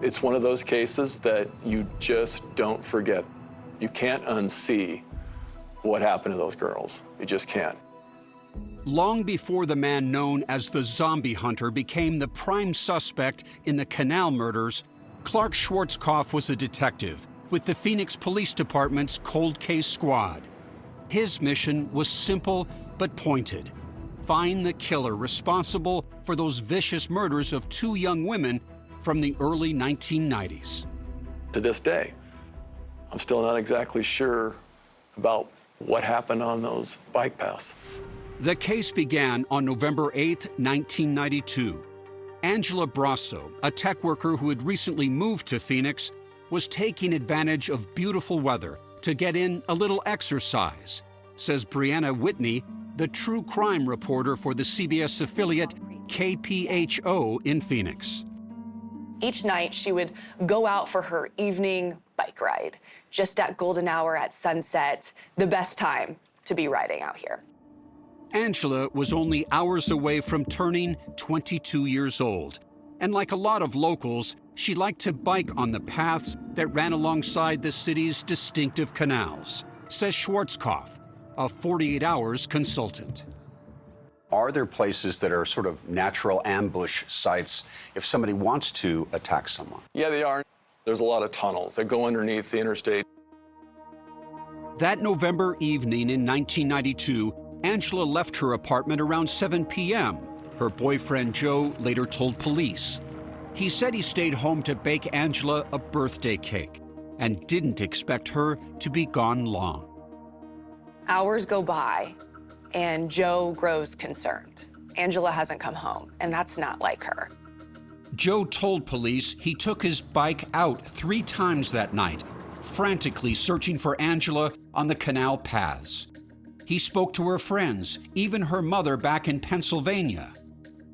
It's one of those cases that you just don't forget. You can't unsee what happened to those girls. You just can't. Long before the man known as the Zombie Hunter became the prime suspect in the Canal murders, Clark Schwarzkopf was a detective with the Phoenix Police Department's Cold Case Squad. His mission was simple but pointed: find the killer responsible for those vicious murders of 2 young women from the early 1990s. To this day, I'm still not exactly sure about what happened on those bike paths. The case began on November 8, 1992. Angela Brasso, a tech worker who had recently moved to Phoenix, was taking advantage of beautiful weather to get in a little exercise, says Brianna Whitney, the true crime reporter for the CBS affiliate KPHO in Phoenix. Each night, she would go out for her evening bike ride, just at golden hour at sunset, the best time to be riding out here. Angela was only hours away from turning 22 years old. And like a lot of locals, she liked to bike on the paths that ran alongside the city's distinctive canals, says Schwarzkopf, a 48 Hours consultant. Are there places that are sort of natural ambush sites if somebody wants to attack someone? Yeah, they are. There's a lot of tunnels that go underneath the interstate. That November evening in 1992, Angela left her apartment around 7 p.m. Her boyfriend, Joe, later told police. He said he stayed home to bake Angela a birthday cake and didn't expect her to be gone long. Hours go by, and Joe grows concerned. Angela hasn't come home, and that's not like her. Joe told police he took his bike out 3 times that night, frantically searching for Angela on the canal paths. He spoke to her friends, even her mother back in Pennsylvania.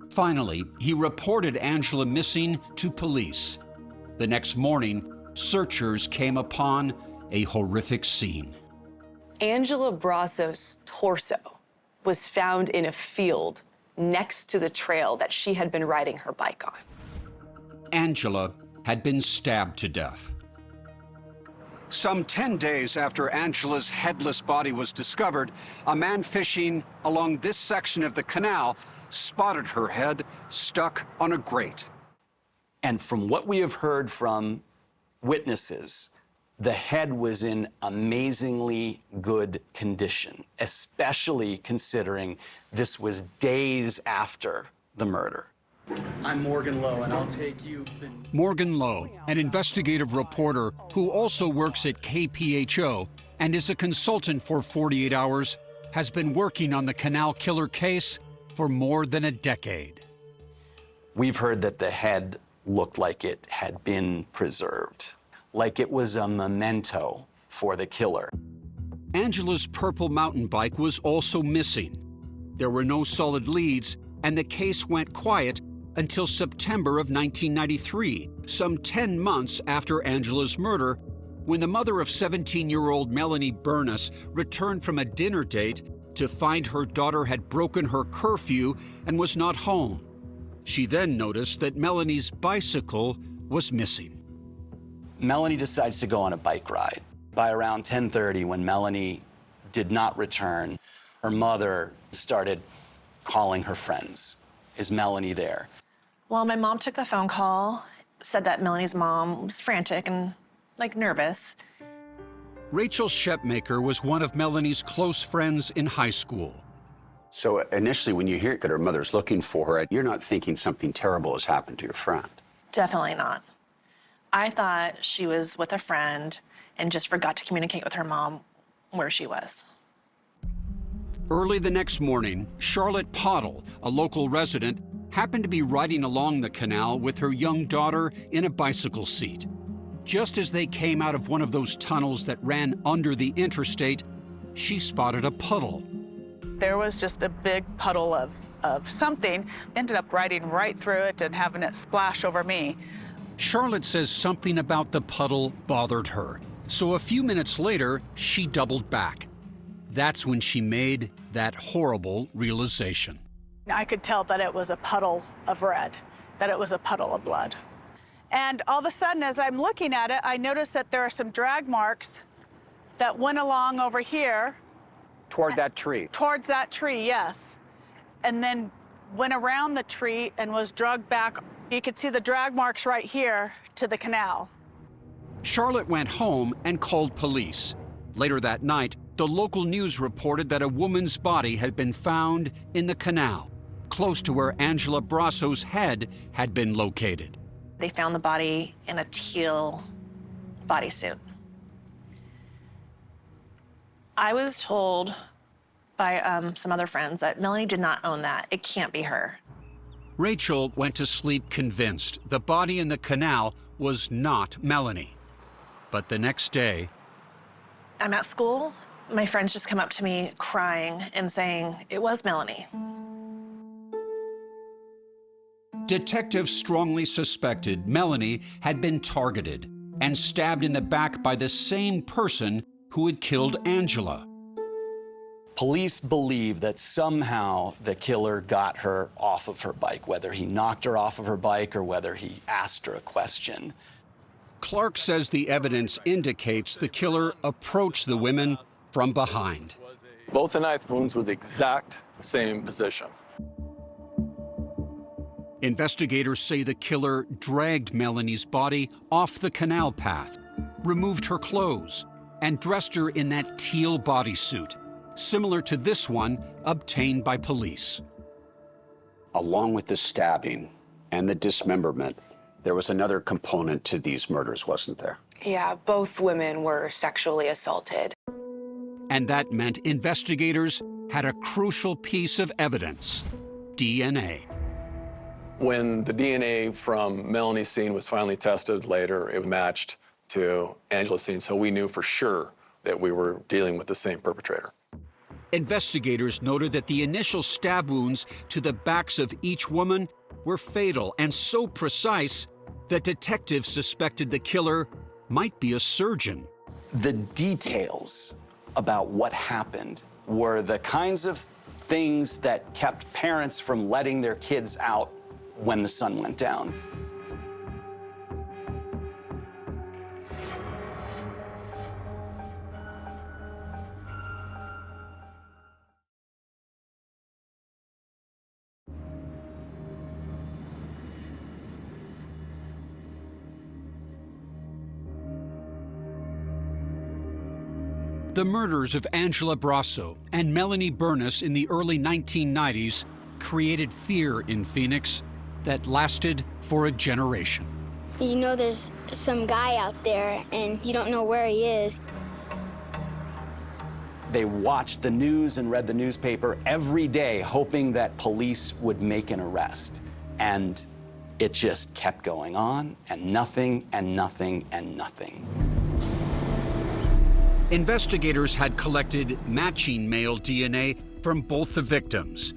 Finally, he reported Angela missing to police. The next morning, searchers came upon a horrific scene. Angela Brasso's torso was found in a field next to the trail that she had been riding her bike on. Angela had been stabbed to death. Some 10 days after Angela's headless body was discovered, a man fishing along this section of the canal spotted her head stuck on a grate. And from what we have heard from witnesses, the head was in amazingly good condition, especially considering this was days after the murder. I'm Morgan Lowe, and I'll take you. Morgan Lowe, an investigative reporter who also works at KPHO and is a consultant for 48 Hours, has been working on the Canal Killer case for more than a decade. We've heard that the head looked like it had been preserved, like it was a memento for the killer. Angela's purple mountain bike was also missing. There were no solid leads, and the case went quiet until September of 1993, some 10 months after Angela's murder, when the mother of 17-year-old Melanie Burness returned from a dinner date to find her daughter had broken her curfew and was not home. She then noticed that Melanie's bicycle was missing. Melanie decides to go on a bike ride. By around 10:30, when Melanie did not return. Her mother started calling her friends. Is Melanie there? Well, my mom took the phone call, said that Melanie's mom was frantic and, nervous. Rachel Shepmaker was one of Melanie's close friends in high school. So initially, when you hear that her mother's looking for her, you're not thinking something terrible has happened to your friend. Definitely not. I thought she was with a friend and just forgot to communicate with her mom where she was. Early the next morning, Charlotte Pottle, a local resident, happened to be riding along the canal with her young daughter in a bicycle seat. Just as they came out of one of those tunnels that ran under the interstate, she spotted a puddle. There was just a big puddle of something. Ended up riding right through it and having it splash over me. Charlotte says something about the puddle bothered her. So a few minutes later, she doubled back. That's when she made that horrible realization. I could tell that it was a puddle of red, that it was a puddle of blood. And all of a sudden, as I'm looking at it, I noticed that there are some drag marks that went along over here. Toward that tree? Towards that tree, yes. And then went around the tree and was dragged back. You could see the drag marks right here to the canal. Charlotte went home and called police. Later that night, the local news reported that a woman's body had been found in the canal, close to where Angela Brasso's head had been located. They found the body in a teal bodysuit. I was told by some other friends that Melanie did not own that. It can't be her. Rachel went to sleep convinced the body in the canal was not Melanie. But the next day, I'm at school. My friends just come up to me crying and saying, it was Melanie. detectives strongly suspected Melanie had been targeted and stabbed in the back by the same person who had killed Angela. Police believe that somehow the killer got her off of her bike, whether he knocked her off of her bike or whether he asked her a question. Clark says the evidence indicates the killer approached the women from behind. Both the knife wounds were the exact same position. Investigators say the killer dragged Melanie's body off the canal path, removed her clothes, and dressed her in that teal bodysuit, similar to this one obtained by police. Along with the stabbing and the dismemberment, there was another component to these murders, wasn't there? Yeah, both women were sexually assaulted. And that meant investigators had a crucial piece of evidence: DNA. When the DNA from Melanie's scene was finally tested later, it matched to Angela's scene, so we knew for sure that we were dealing with the same perpetrator. Investigators noted that the initial stab wounds to the backs of each woman were fatal and so precise that detectives suspected the killer might be a surgeon. The details about what happened were the kinds of things that kept parents from letting their kids out when the sun went down. The murders of Angela Brasso and Melanie Burness in the early 1990s created fear in Phoenix that lasted for a generation. You know there's some guy out there and you don't know where he is. They watched the news and read the newspaper every day, hoping that police would make an arrest. And it just kept going on, and nothing, and nothing, and nothing. Investigators had collected matching male DNA from both the victims.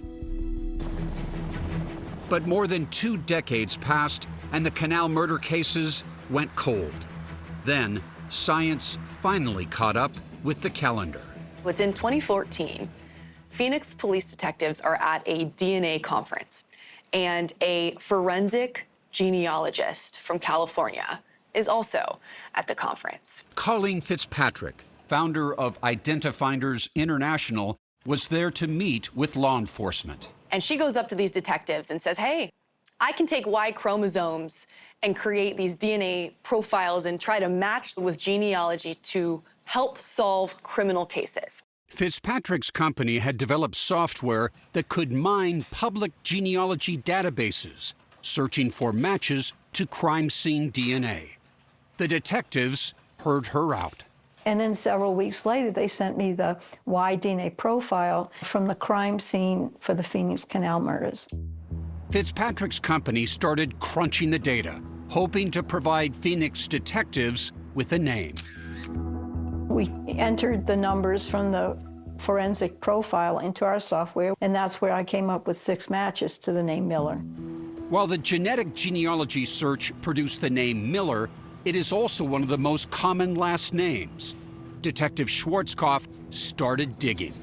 But more than 2 decades passed, and the canal murder cases went cold. Then, science finally caught up with the calendar. It's in 2014. Phoenix police detectives are at a DNA conference, and a forensic genealogist from California is also at the conference. Colleen Fitzpatrick, founder of Identifinders International, was there to meet with law enforcement. And she goes up to these detectives and says, hey, I can take Y chromosomes and create these DNA profiles and try to match with genealogy to help solve criminal cases. Fitzpatrick's company had developed software that could mine public genealogy databases, searching for matches to crime scene DNA. The detectives heard her out. And then several weeks later, they sent me the Y DNA profile from the crime scene for the Phoenix Canal murders. Fitzpatrick's company started crunching the data, hoping to provide Phoenix detectives with a name. We entered the numbers from the forensic profile into our software, and that's where I came up with 6 matches to the name Miller. While the genetic genealogy search produced the name Miller, it is also one of the most common last names. Detective Schwarzkopf started digging.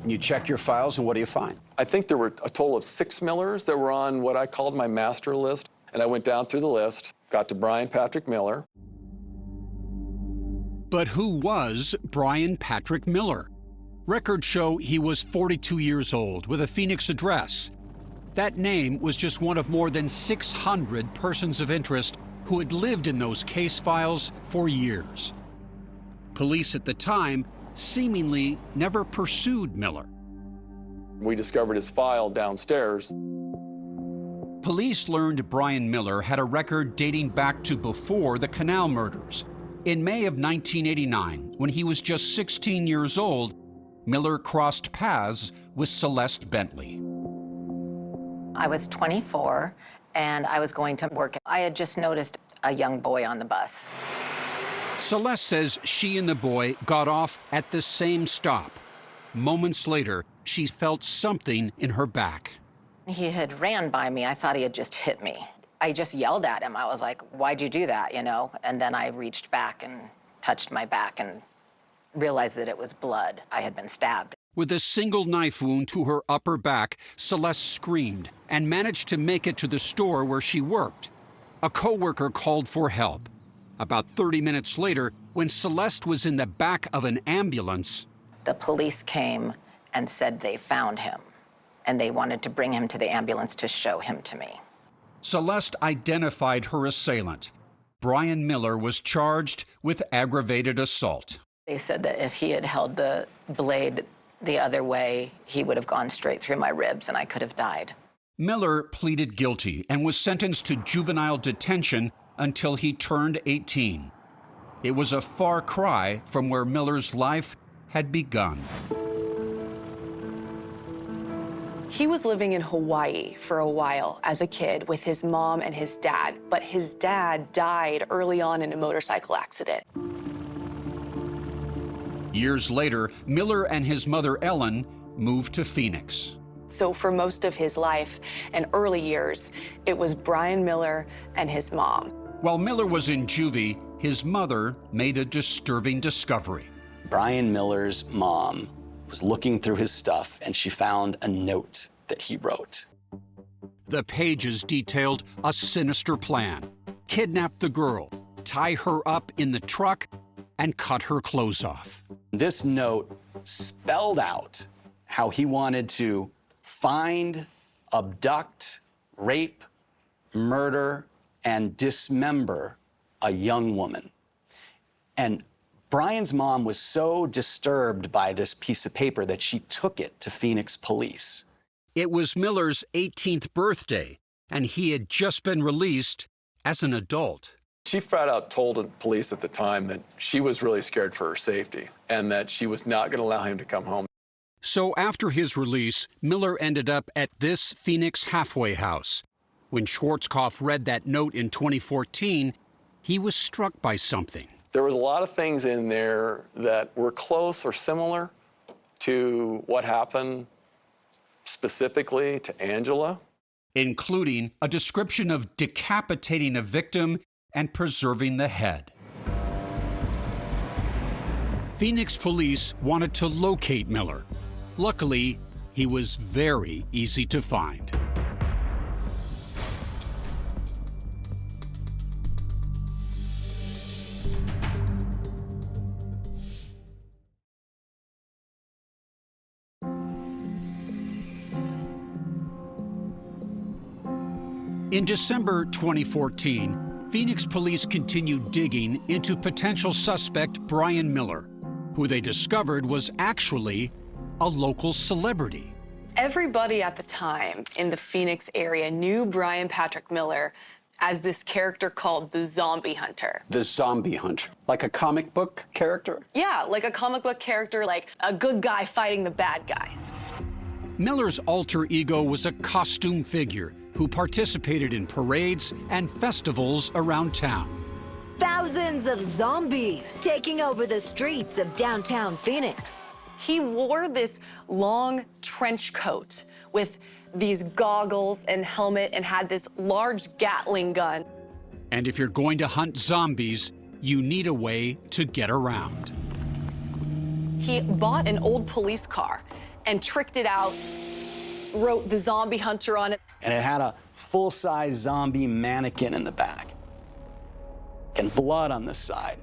You check your files, and what do you find? I think there were a total of 6 Millers that were on what I called my master list. And I went down through the list, got to Brian Patrick Miller. But who was Brian Patrick Miller? Records show he was 42 years old with a Phoenix address. That name was just one of more than 600 persons of interest who had lived in those case files for years. Police at the time seemingly never pursued Miller. We discovered his file downstairs. Police learned Brian Miller had a record dating back to before the Canal murders. In May of 1989, when he was just 16 years old, Miller crossed paths with Celeste Bentley. I was 24, and I was going to work. I had just noticed a young boy on the bus. Celeste says she and the boy got off at the same stop. Moments later, she felt something in her back. He had ran by me. I thought he had just hit me. I just yelled at him. I was like, why'd you do that, you know? And then I reached back and touched my back and realized that it was blood. I had been stabbed. With a single knife wound to her upper back, Celeste screamed and managed to make it to the store where she worked. A coworker called for help. About 30 minutes later, when Celeste was in the back of an ambulance, the police came and said they found him, and they wanted to bring him to the ambulance to show him to me. Celeste identified her assailant. Brian Miller was charged with aggravated assault. They said that if he had held the blade the other way, he would have gone straight through my ribs and I could have died. Miller pleaded guilty and was sentenced to juvenile detention until he turned 18. It was a far cry from where Miller's life had begun. He was living in Hawaii for a while as a kid with his mom and his dad, but his dad died early on in a motorcycle accident. Years later, Miller and his mother Ellen moved to Phoenix. So for most of his life and early years, it was Brian Miller and his mom. While Miller was in juvie, his mother made a disturbing discovery. Brian Miller's mom was looking through his stuff and she found a note that he wrote. The pages detailed a sinister plan: kidnap the girl, tie her up in the truck, and cut her clothes off. This note spelled out how he wanted to find, abduct, rape, murder, and dismember a young woman. And Brian's mom was so disturbed by this piece of paper that she took it to Phoenix police. It was Miller's 18th birthday, and he had just been released as an adult. She flat out told the police at the time that she was really scared for her safety and that she was not going to allow him to come home. So after his release, Miller ended up at this Phoenix halfway house. When Schwarzkopf read that note in 2014, he was struck by something. There was a lot of things in there that were close or similar to what happened specifically to Angela, including a description of decapitating a victim and preserving the head. Phoenix police wanted to locate Miller. Luckily, he was very easy to find. In December 2014, Phoenix police continued digging into potential suspect Brian Miller, who they discovered was actually a local celebrity. Everybody at the time in the Phoenix area knew Brian Patrick Miller as this character called the Zombie Hunter. The Zombie Hunter, like a comic book character? Yeah, like a comic book character, like a good guy fighting the bad guys. Miller's alter ego was a costume figure who participated in parades and festivals around town. Thousands of zombies taking over the streets of downtown Phoenix. He wore this long trench coat with these goggles and helmet and had this large Gatling gun. And if you're going to hunt zombies, you need a way to get around. He bought an old police car and tricked it out, wrote the Zombie Hunter on it. And it had a full-size zombie mannequin in the back and blood on the side.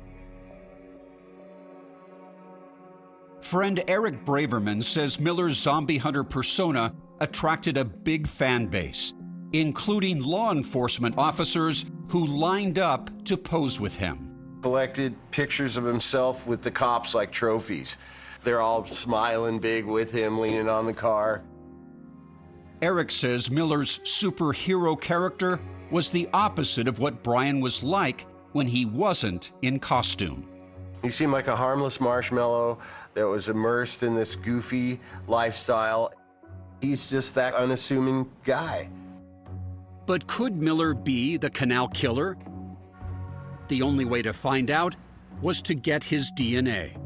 Friend Eric Braverman says Miller's Zombie Hunter persona attracted a big fan base, including law enforcement officers who lined up to pose with him. Collected pictures of himself with the cops like trophies. They're all smiling big with him, leaning on the car. Eric says Miller's superhero character was the opposite of what Brian was like when he wasn't in costume. He seemed like a harmless marshmallow that was immersed in this goofy lifestyle. He's just that unassuming guy. But could Miller be the Canal Killer? The only way to find out was to get his DNA.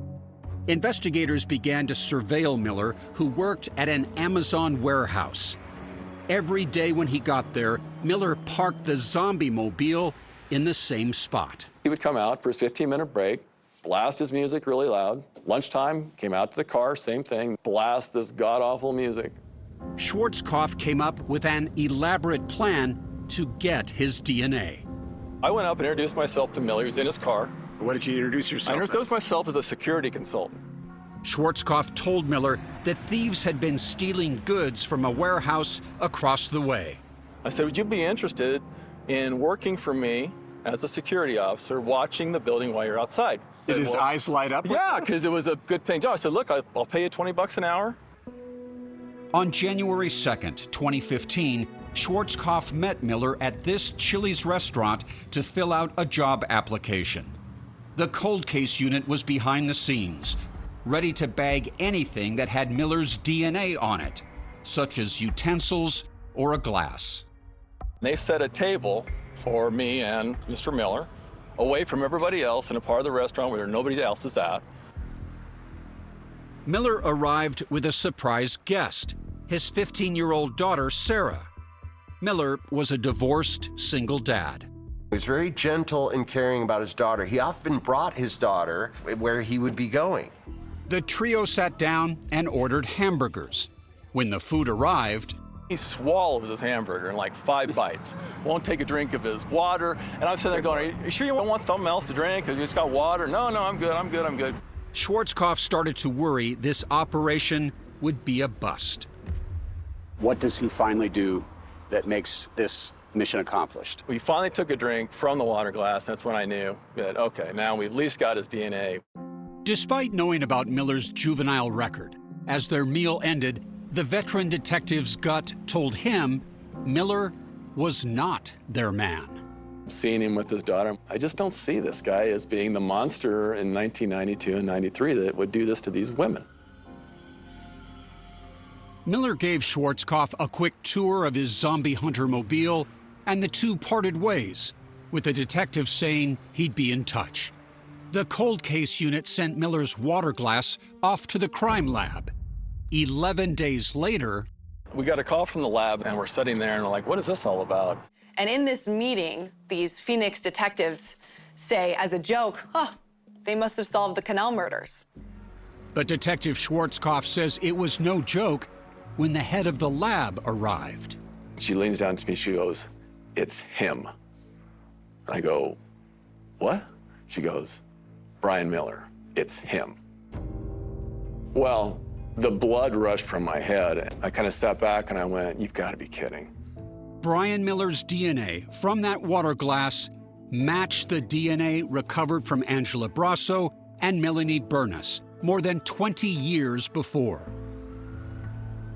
Investigators began to surveil Miller, who worked at an Amazon warehouse. Every day when he got there, Miller parked the zombie mobile in the same spot. He would come out for his 15-minute break, blast his music really loud. Lunchtime, came out to the car, same thing, blast this god-awful music. Schwarzkopf came up with an elaborate plan to get his DNA. I went up and introduced myself to Miller. He was in his car. What did you introduce yourself I introduced myself as a security consultant. Schwarzkopf told Miller that thieves had been stealing goods from a warehouse across the way. I said, would you be interested in working for me as a security officer, watching the building while you're outside? Did his eyes light up? Yeah, because it was a good paying job. I said, look, I'll pay you $20 an hour. On January 2nd, 2015, Schwarzkopf met Miller at this Chili's restaurant to fill out a job application. The cold case unit was behind the scenes, ready to bag anything that had Miller's DNA on it, such as utensils or a glass. They set a table for me and Mr. Miller away from everybody else in a part of the restaurant where nobody else is at. Miller arrived with a surprise guest, his 15-year-old daughter, Sarah. Miller was a divorced single dad. He was very gentle and caring about his daughter. He often brought his daughter where he would be going. The trio sat down and ordered hamburgers. When the food arrived, he swallows his hamburger in like 5 bites, won't take a drink of his water, and I'm sitting there going, are you sure you want something else to drink? Because you just got water? No, I'm good. Schwarzkopf started to worry this operation would be a bust. What does he finally do that makes this mission accomplished? We finally took a drink from the water glass. That's when I knew that, okay, now we've at least got his DNA. Despite knowing about Miller's juvenile record, as their meal ended, the veteran detective's gut told him Miller was not their man. Seeing him with his daughter, I just don't see this guy as being the monster in 1992 and 93 that would do this to these women. Miller gave Schwarzkopf a quick tour of his zombie hunter mobile, and the two parted ways, with the detective saying he'd be in touch. The cold case unit sent Miller's water glass off to the crime lab. 11 days later, we got a call from the lab, and we're sitting there and we're like, what is this all about? And in this meeting, these Phoenix detectives say, as a joke, they must have solved the Canal murders. But Detective Schwarzkopf says it was no joke when the head of the lab arrived. She leans down to me, she goes, it's him. I go, what? She goes, Brian Miller, it's him. Well, the blood rushed from my head. I kind of sat back and I went, you've got to be kidding. Brian Miller's DNA from that water glass matched the DNA recovered from Angela Brasso and Melanie Burness more than 20 years before.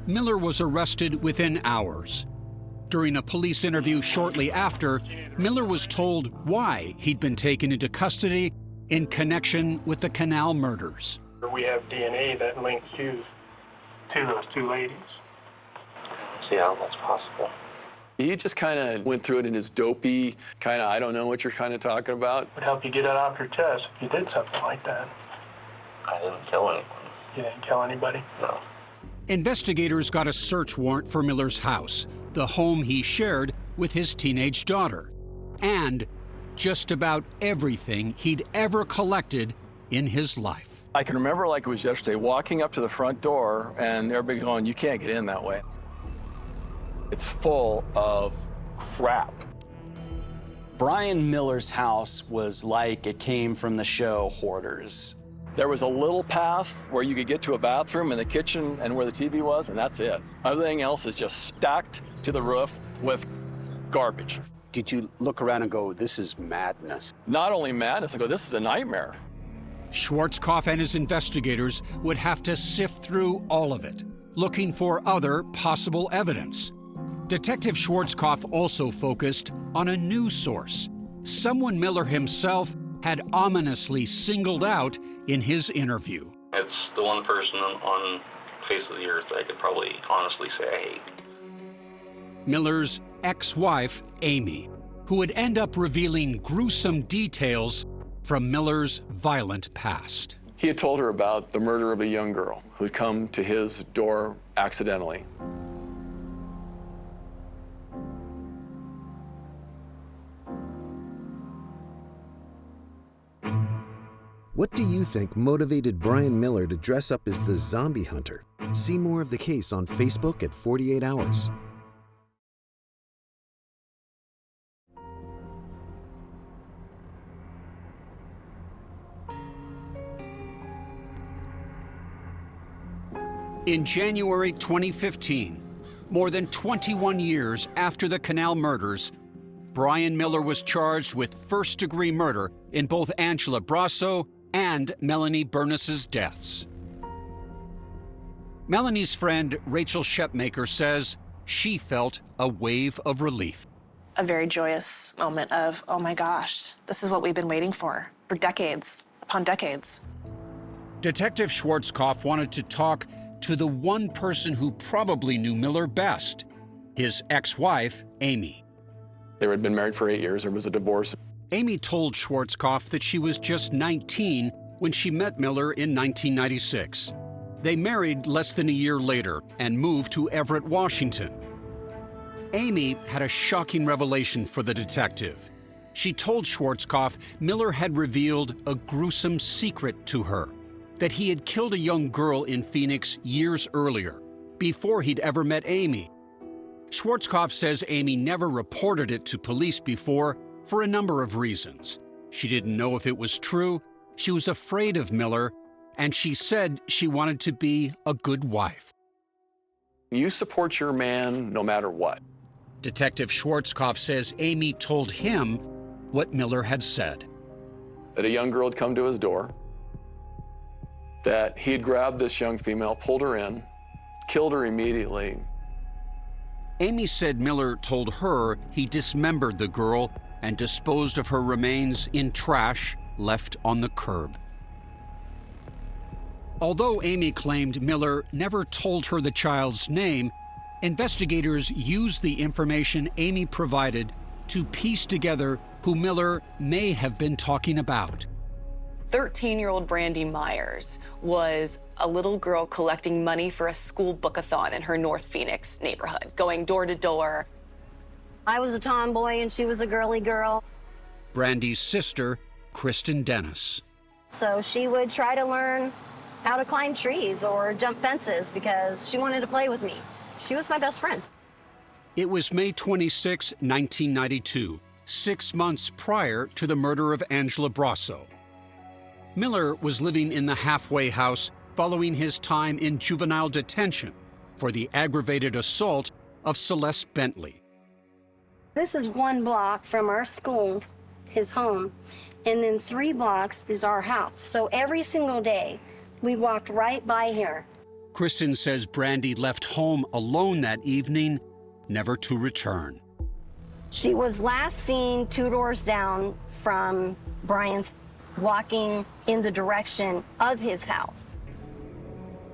Miller was arrested within hours. During a police interview shortly after, Miller was told why he'd been taken into custody in connection with the Canal murders. We have DNA that links you to those two ladies. See how that's possible. He just kind of went through it in his dopey, kind of, I don't know what you're kind of talking about. It would help you get it off your chest if you did something like that. I didn't kill anyone. You didn't kill anybody? No. Investigators got a search warrant for Miller's house, the home he shared with his teenage daughter, and just about everything he'd ever collected in his life. I can remember like it was yesterday, walking up to the front door and everybody going, you can't get in that way. It's full of crap. Brian Miller's house was like it came from the show Hoarders. There was a little path where you could get to a bathroom and the kitchen and where the TV was, and that's it. Everything else is just stacked to the roof with garbage. Did you look around and go, this is madness? Not only madness, I go, this is a nightmare. Schwarzkopf and his investigators would have to sift through all of it, looking for other possible evidence. Detective Schwarzkopf also focused on a news source, someone Miller himself had ominously singled out in his interview. It's the one person on the face of the earth I could probably honestly say I hate. Miller's ex-wife, Amy, who would end up revealing gruesome details from Miller's violent past. He had told her about the murder of a young girl who'd come to his door accidentally. What do you think motivated Brian Miller to dress up as the Zombie Hunter? See more of the case on Facebook at 48 Hours. In January 2015, more than 21 years after the Canal murders, Brian Miller was charged with first-degree murder in both Angela Brasso and Melanie Burness's deaths. Melanie's friend Rachel Shepmaker says she felt a wave of relief. A very joyous moment of, oh my gosh, this is what we've been waiting for decades upon decades. Detective Schwarzkopf wanted to talk to the one person who probably knew Miller best, his ex-wife, Amy. They had been married for 8 years. There was a divorce. Amy told Schwarzkopf that she was just 19 when she met Miller in 1996. They married less than a year later and moved to Everett, Washington. Amy had a shocking revelation for the detective. She told Schwarzkopf Miller had revealed a gruesome secret to her, that he had killed a young girl in Phoenix years earlier, before he'd ever met Amy. Schwarzkopf says Amy never reported it to police before for a number of reasons. She didn't know if it was true, she was afraid of Miller, and she said she wanted to be a good wife. You support your man no matter what. Detective Schwarzkopf says Amy told him what Miller had said. That a young girl had come to his door, that he had grabbed this young female, pulled her in, killed her immediately. Amy said Miller told her he dismembered the girl and disposed of her remains in trash left on the curb. Although Amy claimed Miller never told her the child's name, investigators used the information Amy provided to piece together who Miller may have been talking about. 13-year-old Brandy Myers was a little girl collecting money for a school bookathon in her North Phoenix neighborhood, going door to door. I was a tomboy and she was a girly girl. Brandy's sister, Kristen Dennis. So she would try to learn how to climb trees or jump fences because she wanted to play with me. She was my best friend. It was May 26, 1992, 6 months prior to the murder of Angela Brasso. Miller was living in the halfway house following his time in juvenile detention for the aggravated assault of Celeste Bentley. This is 1 block from our school, his home, and then 3 blocks is our house. So every single day, we walked right by here. Kristen says Brandy left home alone that evening, never to return. She was last seen 2 doors down from Brian's, walking in the direction of his house.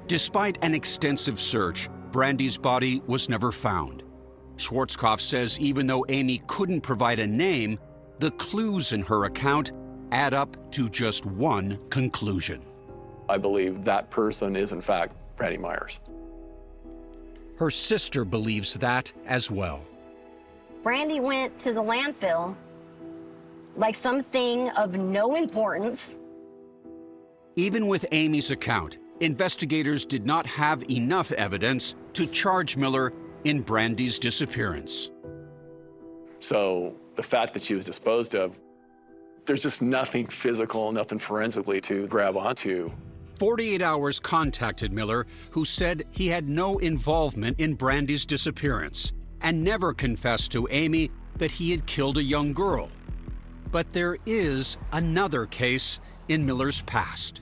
Despite an extensive search, Brandy's body was never found. Schwarzkopf says even though Amy couldn't provide a name, the clues in her account add up to just one conclusion. I believe that person is, in fact, Brandy Myers. Her sister believes that as well. Brandy went to the landfill like something of no importance. Even with Amy's account, investigators did not have enough evidence to charge Miller in Brandy's disappearance. So the fact that she was disposed of, there's just nothing physical, nothing forensically to grab onto. 48 Hours contacted Miller, who said he had no involvement in Brandy's disappearance and never confessed to Amy that he had killed a young girl. But there is another case in Miller's past.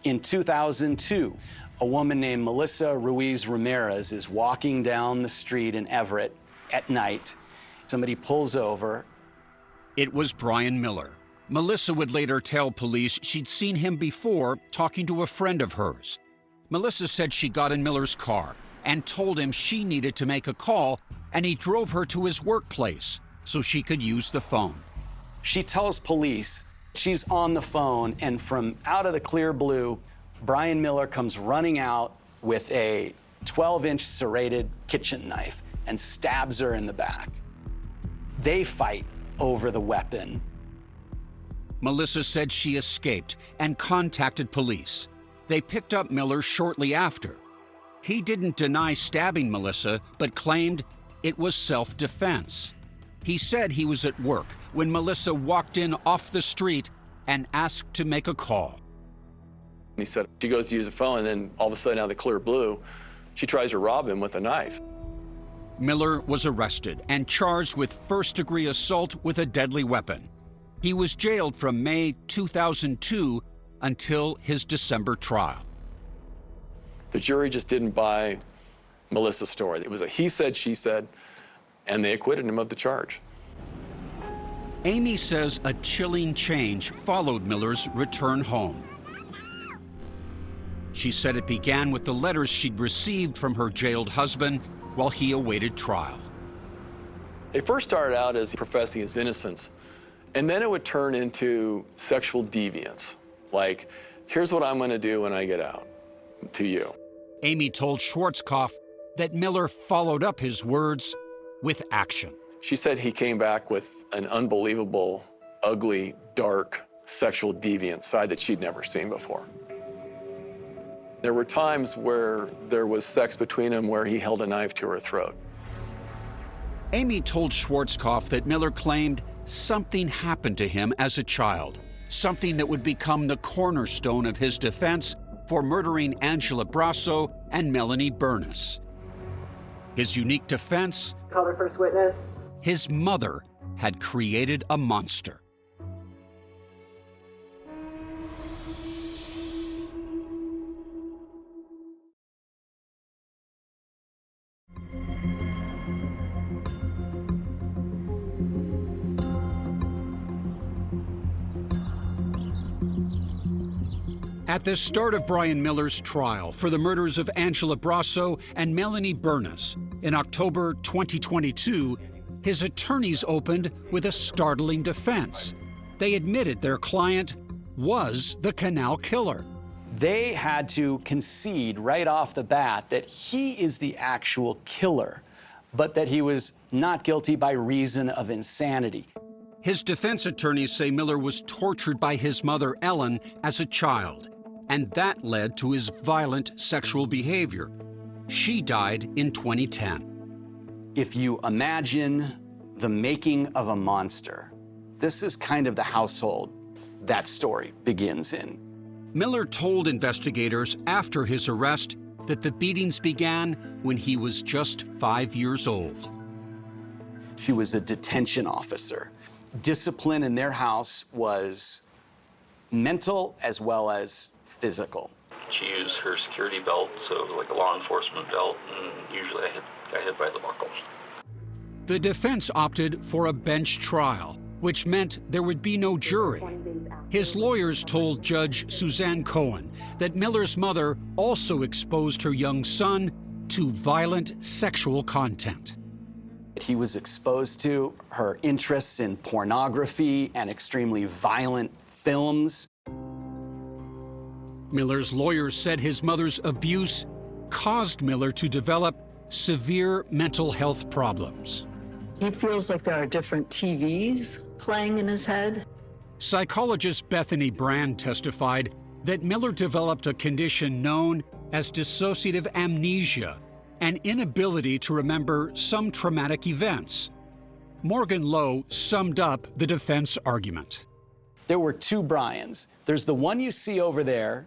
In 2002, a woman named Melissa Ruiz Ramirez is walking down the street in Everett at night. Somebody pulls over. It was Brian Miller. Melissa would later tell police she'd seen him before talking to a friend of hers. Melissa said she got in Miller's car and told him she needed to make a call, and he drove her to his workplace so she could use the phone. She tells police she's on the phone, and from out of the clear blue, Brian Miller comes running out with a 12-inch serrated kitchen knife and stabs her in the back. They fight over the weapon. Melissa said she escaped and contacted police. They picked up Miller shortly after. He didn't deny stabbing Melissa, but claimed it was self-defense. He said he was at work when Melissa walked in off the street and asked to make a call. He said she goes to use the phone, and then all of a sudden, out of the clear blue, she tries to rob him with a knife. Miller was arrested and charged with first-degree assault with a deadly weapon. He was jailed from May 2002 until his December trial. The jury just didn't buy Melissa's story. It was a he said, she said, and they acquitted him of the charge. Amy says a chilling change followed Miller's return home. She said it began with the letters she'd received from her jailed husband while he awaited trial. They first started out as professing his innocence, and then it would turn into sexual deviance. Like, here's what I'm gonna do when I get out to you. Amy told Schwarzkopf that Miller followed up his words with action. She said he came back with an unbelievable, ugly, dark, sexual deviant side that she'd never seen before. There were times where there was sex between them where he held a knife to her throat. Amy told Schwarzkopf that Miller claimed something happened to him as a child, something that would become the cornerstone of his defense for murdering Angela Brasso and Melanie Burness. His unique defense? Call the first witness. His mother had created a monster. At the start of Brian Miller's trial for the murders of Angela Brasso and Melanie Burness in October 2022, his attorneys opened with a startling defense. They admitted their client was the Canal Killer. They had to concede right off the bat that he is the actual killer, but that he was not guilty by reason of insanity. His defense attorneys say Miller was tortured by his mother, Ellen, as a child, and that led to his violent sexual behavior. She died in 2010. If you imagine the making of a monster, this is kind of the household that story begins in. Miller told investigators after his arrest that the beatings began when he was just 5 years old. She was a detention officer. Discipline in their house was mental as well as physical. She used her security belt, so it was like a law enforcement belt, and usually I got hit by the buckles. The defense opted for a bench trial, which meant there would be no jury. His lawyers told Judge Suzanne Cohen that Miller's mother also exposed her young son to violent sexual content. He was exposed to her interests in pornography and extremely violent films. Miller's lawyers said his mother's abuse caused Miller to develop severe mental health problems. He feels like there are different TVs playing in his head. Psychologist Bethany Brand testified that Miller developed a condition known as dissociative amnesia, an inability to remember some traumatic events. Morgan Lowe summed up the defense argument. There were two Brians. There's the one you see over there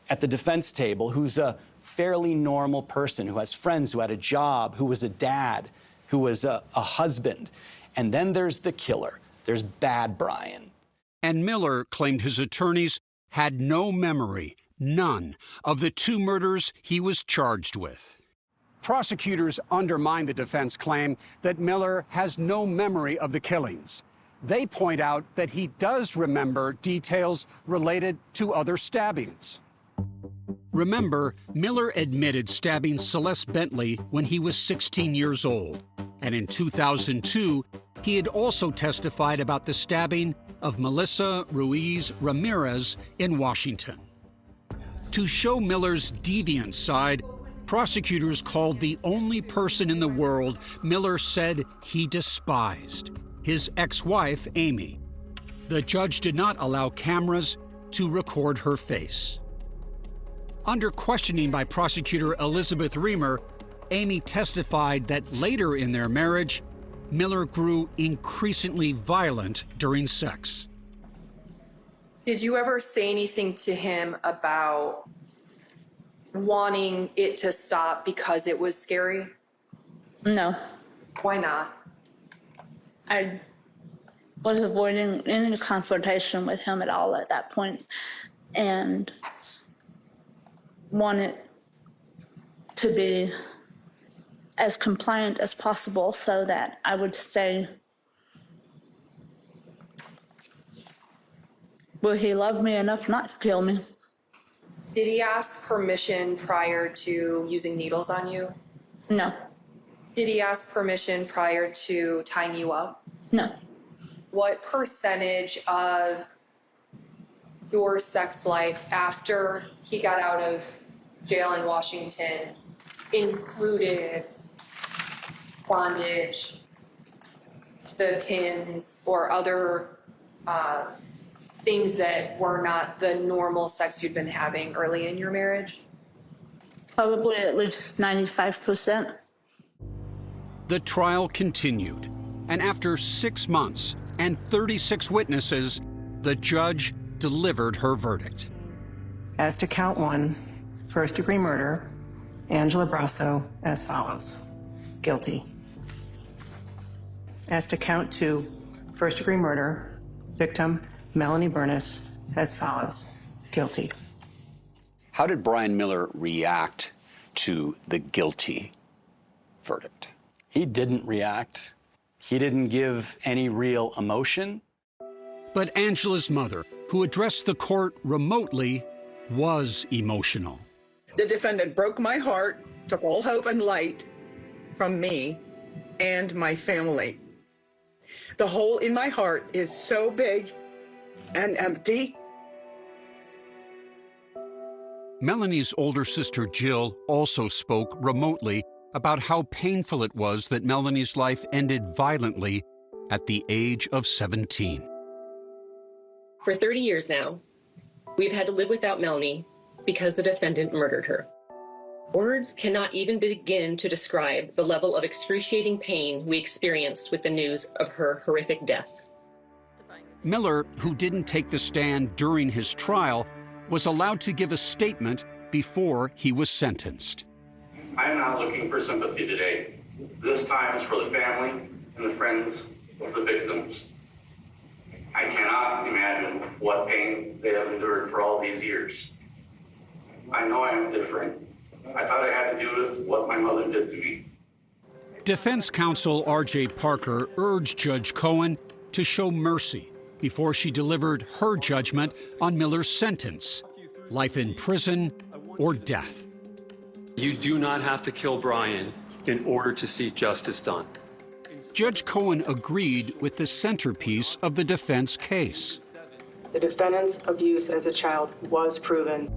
at the defense table, who's a fairly normal person, who has friends, who had a job, who was a dad, who was a husband. And then there's the killer. There's Bad Brian. And Miller claimed his attorneys had no memory, none, of the two murders he was charged with. Prosecutors undermine the defense claim that Miller has no memory of the killings. They point out that he does remember details related to other stabbings. Remember, Miller admitted stabbing Celeste Bentley when he was 16 years old. And in 2002, he had also testified about the stabbing of Melissa Ruiz Ramirez in Washington. To show Miller's deviant side, prosecutors called the only person in the world Miller said he despised, his ex-wife, Amy. The judge did not allow cameras to record her face. Under questioning by prosecutor Elizabeth Reamer, Amy testified that later in their marriage, Miller grew increasingly violent during sex. Did you ever say anything to him about wanting it to stop because it was scary? No. Why not? I was avoiding any confrontation with him at all at that point and wanted to be as compliant as possible so that I would stay where he loved me enough not to kill me. Did he ask permission prior to using needles on you? No. Did he ask permission prior to tying you up? No. What percentage of your sex life after he got out of jail in Washington included bondage, the pins, or other things that were not the normal sex you'd been having early in your marriage? Probably at least 95%. The trial continued, and after 6 months and 36 witnesses, the judge delivered her verdict. As to count 1, first-degree murder, Angela Brasso, as follows: guilty. As to count 2, first-degree murder, victim Melanie Bernis, as follows: guilty. How did Brian Miller react to the guilty verdict? He didn't react. He didn't give any real emotion. But Angela's mother, who addressed the court remotely, was emotional. The defendant broke my heart, took all hope and light from me and my family. The hole in my heart is so big and empty. Melanie's older sister Jill also spoke remotely about how painful it was that Melanie's life ended violently at the age of 17. For 30 years now, we've had to live without Melanie because the defendant murdered her. Words cannot even begin to describe the level of excruciating pain we experienced with the news of her horrific death. Miller, who didn't take the stand during his trial, was allowed to give a statement before he was sentenced. I'm not looking for sympathy today. This time is for the family and the friends of the victims. I cannot imagine what pain they have endured for all these years. I know I am different. I thought it had to do with what my mother did to me. Defense counsel R.J. Parker urged Judge Cohen to show mercy before she delivered her judgment on Miller's sentence, life in prison or death. You do not have to kill Brian in order to see justice done. Judge Cohen agreed with the centerpiece of the defense case. The defendant's abuse as a child was proven.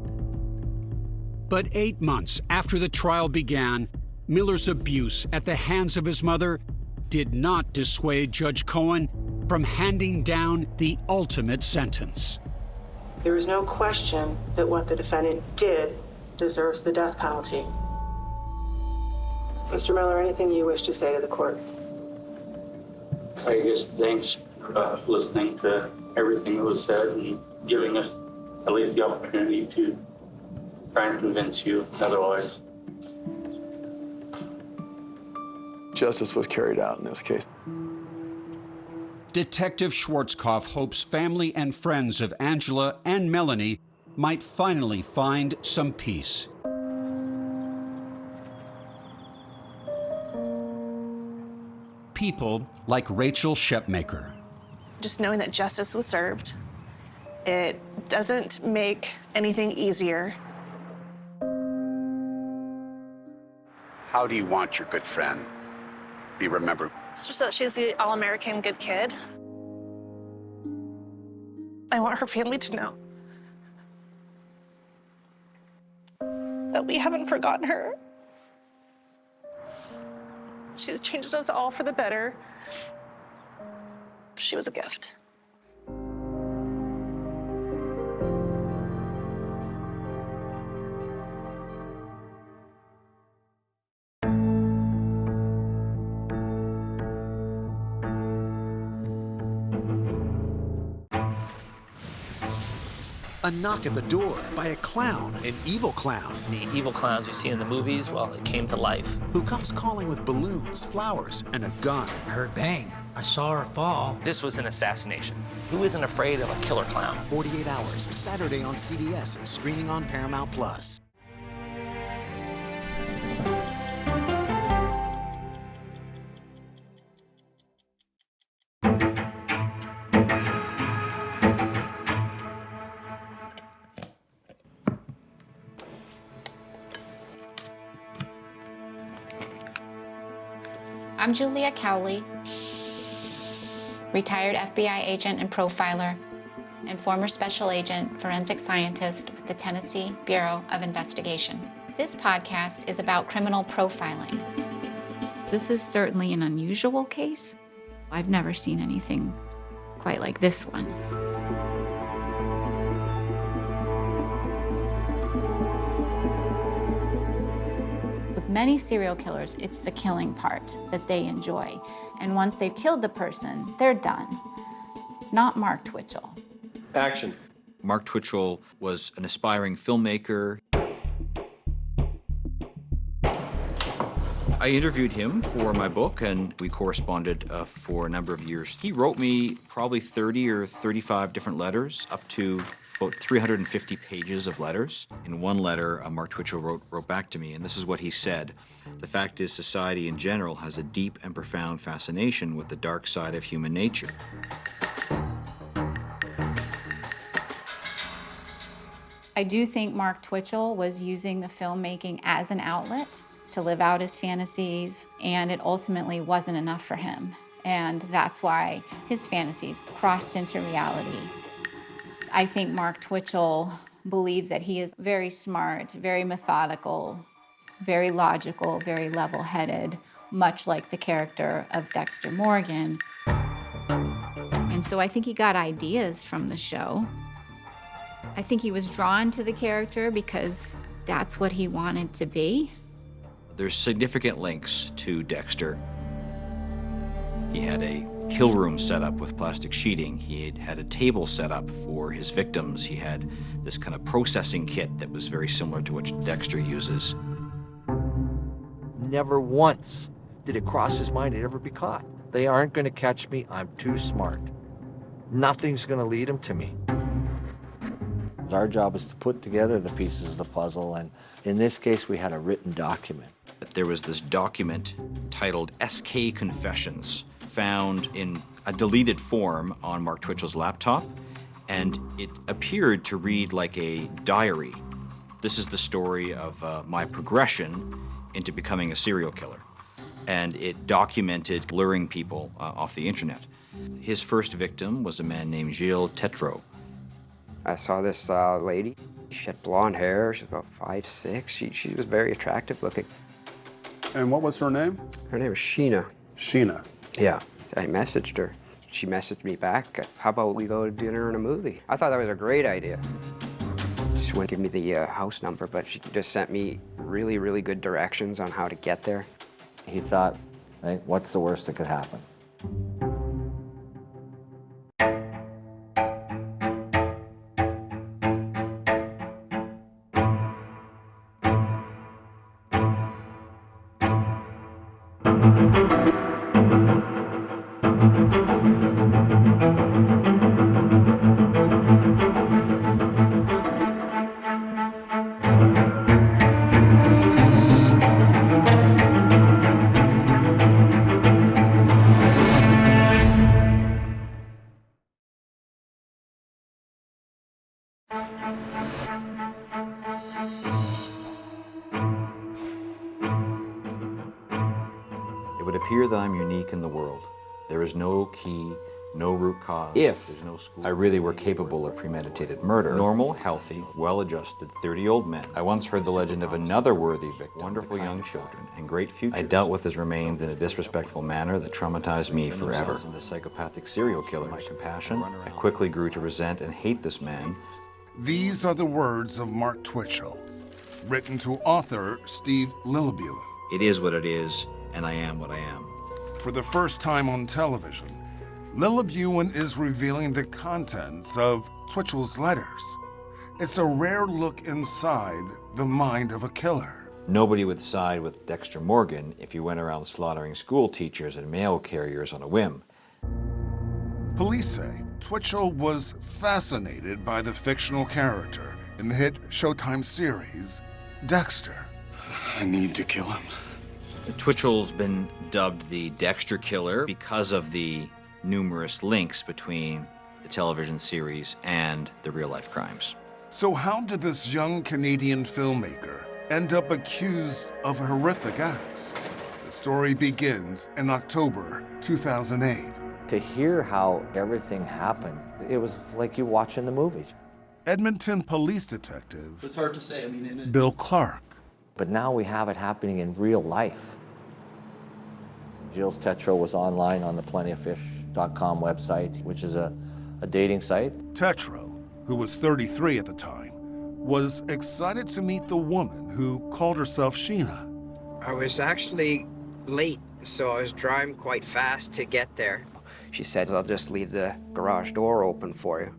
But 8 months after the trial began, Miller's abuse at the hands of his mother did not dissuade Judge Cohen from handing down the ultimate sentence. There is no question that what the defendant did deserves the death penalty. Mr. Miller, anything you wish to say to the court? I guess thanks for listening to everything that was said and giving us at least the opportunity to try and convince you otherwise. Justice was carried out in this case. Detective Schwarzkopf hopes family and friends of Angela and Melanie might finally find some peace. People like Rachel Shepmaker. Just knowing that justice was served, it doesn't make anything easier. How do you want your good friend be remembered? Just that she's the all-American good kid. I want her family to know that we haven't forgotten her. She's changed us all for the better. She was a gift. A knock at the door by a clown, an evil clown. The evil clowns you see in the movies, well, it came to life. Who comes calling with balloons, flowers, and a gun. I heard bang. I saw her fall. This was an assassination. Who isn't afraid of a killer clown? 48 Hours, Saturday on CBS and streaming on Paramount Plus. I'm Julia Cowley, retired FBI agent and profiler, and former special agent forensic scientist with the Tennessee Bureau of Investigation. This podcast is about criminal profiling. This is certainly an unusual case. I've never seen anything quite like this one. Many serial killers, it's the killing part that they enjoy. And once they've killed the person, they're done. Not Mark Twitchell. Action. Mark Twitchell was an aspiring filmmaker. I interviewed him for my book, and we corresponded for a number of years. He wrote me probably 30 or 35 different letters, up to about 350 pages of letters. In one letter, Mark Twitchell wrote back to me, and this is what he said. The fact is, society in general has a deep and profound fascination with the dark side of human nature. I do think Mark Twitchell was using the filmmaking as an outlet to live out his fantasies, and it ultimately wasn't enough for him. And that's why his fantasies crossed into reality. I think Mark Twitchell believes that he is very smart, very methodical, very logical, very level-headed, much like the character of Dexter Morgan. And so I think he got ideas from the show. I think he was drawn to the character because that's what he wanted to be. There's significant links to Dexter. He had a kill room set up with plastic sheeting. He had a table set up for his victims. He had this kind of processing kit that was very similar to what Dexter uses. Never once did it cross his mind he'd ever be caught. They aren't going to catch me. I'm too smart. Nothing's going to lead them to me. Our job is to put together the pieces of the puzzle, and in this case, we had a written document. There was this document titled SK Confessions, found in a deleted form on Mark Twitchell's laptop, and it appeared to read like a diary. This is the story of my progression into becoming a serial killer, and it documented luring people off the internet. His first victim was a man named Gilles Tetreault. I saw this lady. She had blonde hair. She was about 5'6". She was very attractive looking. And what was her name? Her name was Sheena. Sheena. Yeah. I messaged her. She messaged me back. How about we go to dinner and a movie? I thought that was a great idea. She wouldn't give me the house number, but she just sent me really, really good directions on how to get there. He thought, right, what's the worst that could happen? It would appear that I'm unique in the world. There is no key, no root cause. There's no school. I really were capable of premeditated murder. Normal, healthy, well-adjusted, 30-year-old men. I once heard the legend of another worthy victim, wonderful young children, and great futures. I dealt with his remains in a disrespectful manner that traumatized me forever. Into psychopathic serial killers. My compassion, I quickly grew to resent and hate this man. These are the words of Mark Twitchell, written to author Steve Lillabew. It is what it is, and I am what I am. For the first time on television, Lillabew is revealing the contents of Twitchell's letters. It's a rare look inside the mind of a killer. Nobody would side with Dexter Morgan if he went around slaughtering school teachers and mail carriers on a whim. Police say Twitchell was fascinated by the fictional character in the hit Showtime series, Dexter. I need to kill him. Twitchell's been dubbed the Dexter Killer because of the numerous links between the television series and the real-life crimes. So how did this young Canadian filmmaker end up accused of horrific acts? The story begins in October 2008. To hear how everything happened, it was like you watching the movie. Edmonton police detective It's hard to say. I mean, Bill Clark. But now we have it happening in real life. Gilles Tetreault was online on the plentyoffish.com website, which is a dating site. Tetreault, who was 33 at the time, was excited to meet the woman who called herself Sheena. I was actually late, so I was driving quite fast to get there. She said, I'll just leave the garage door open for you.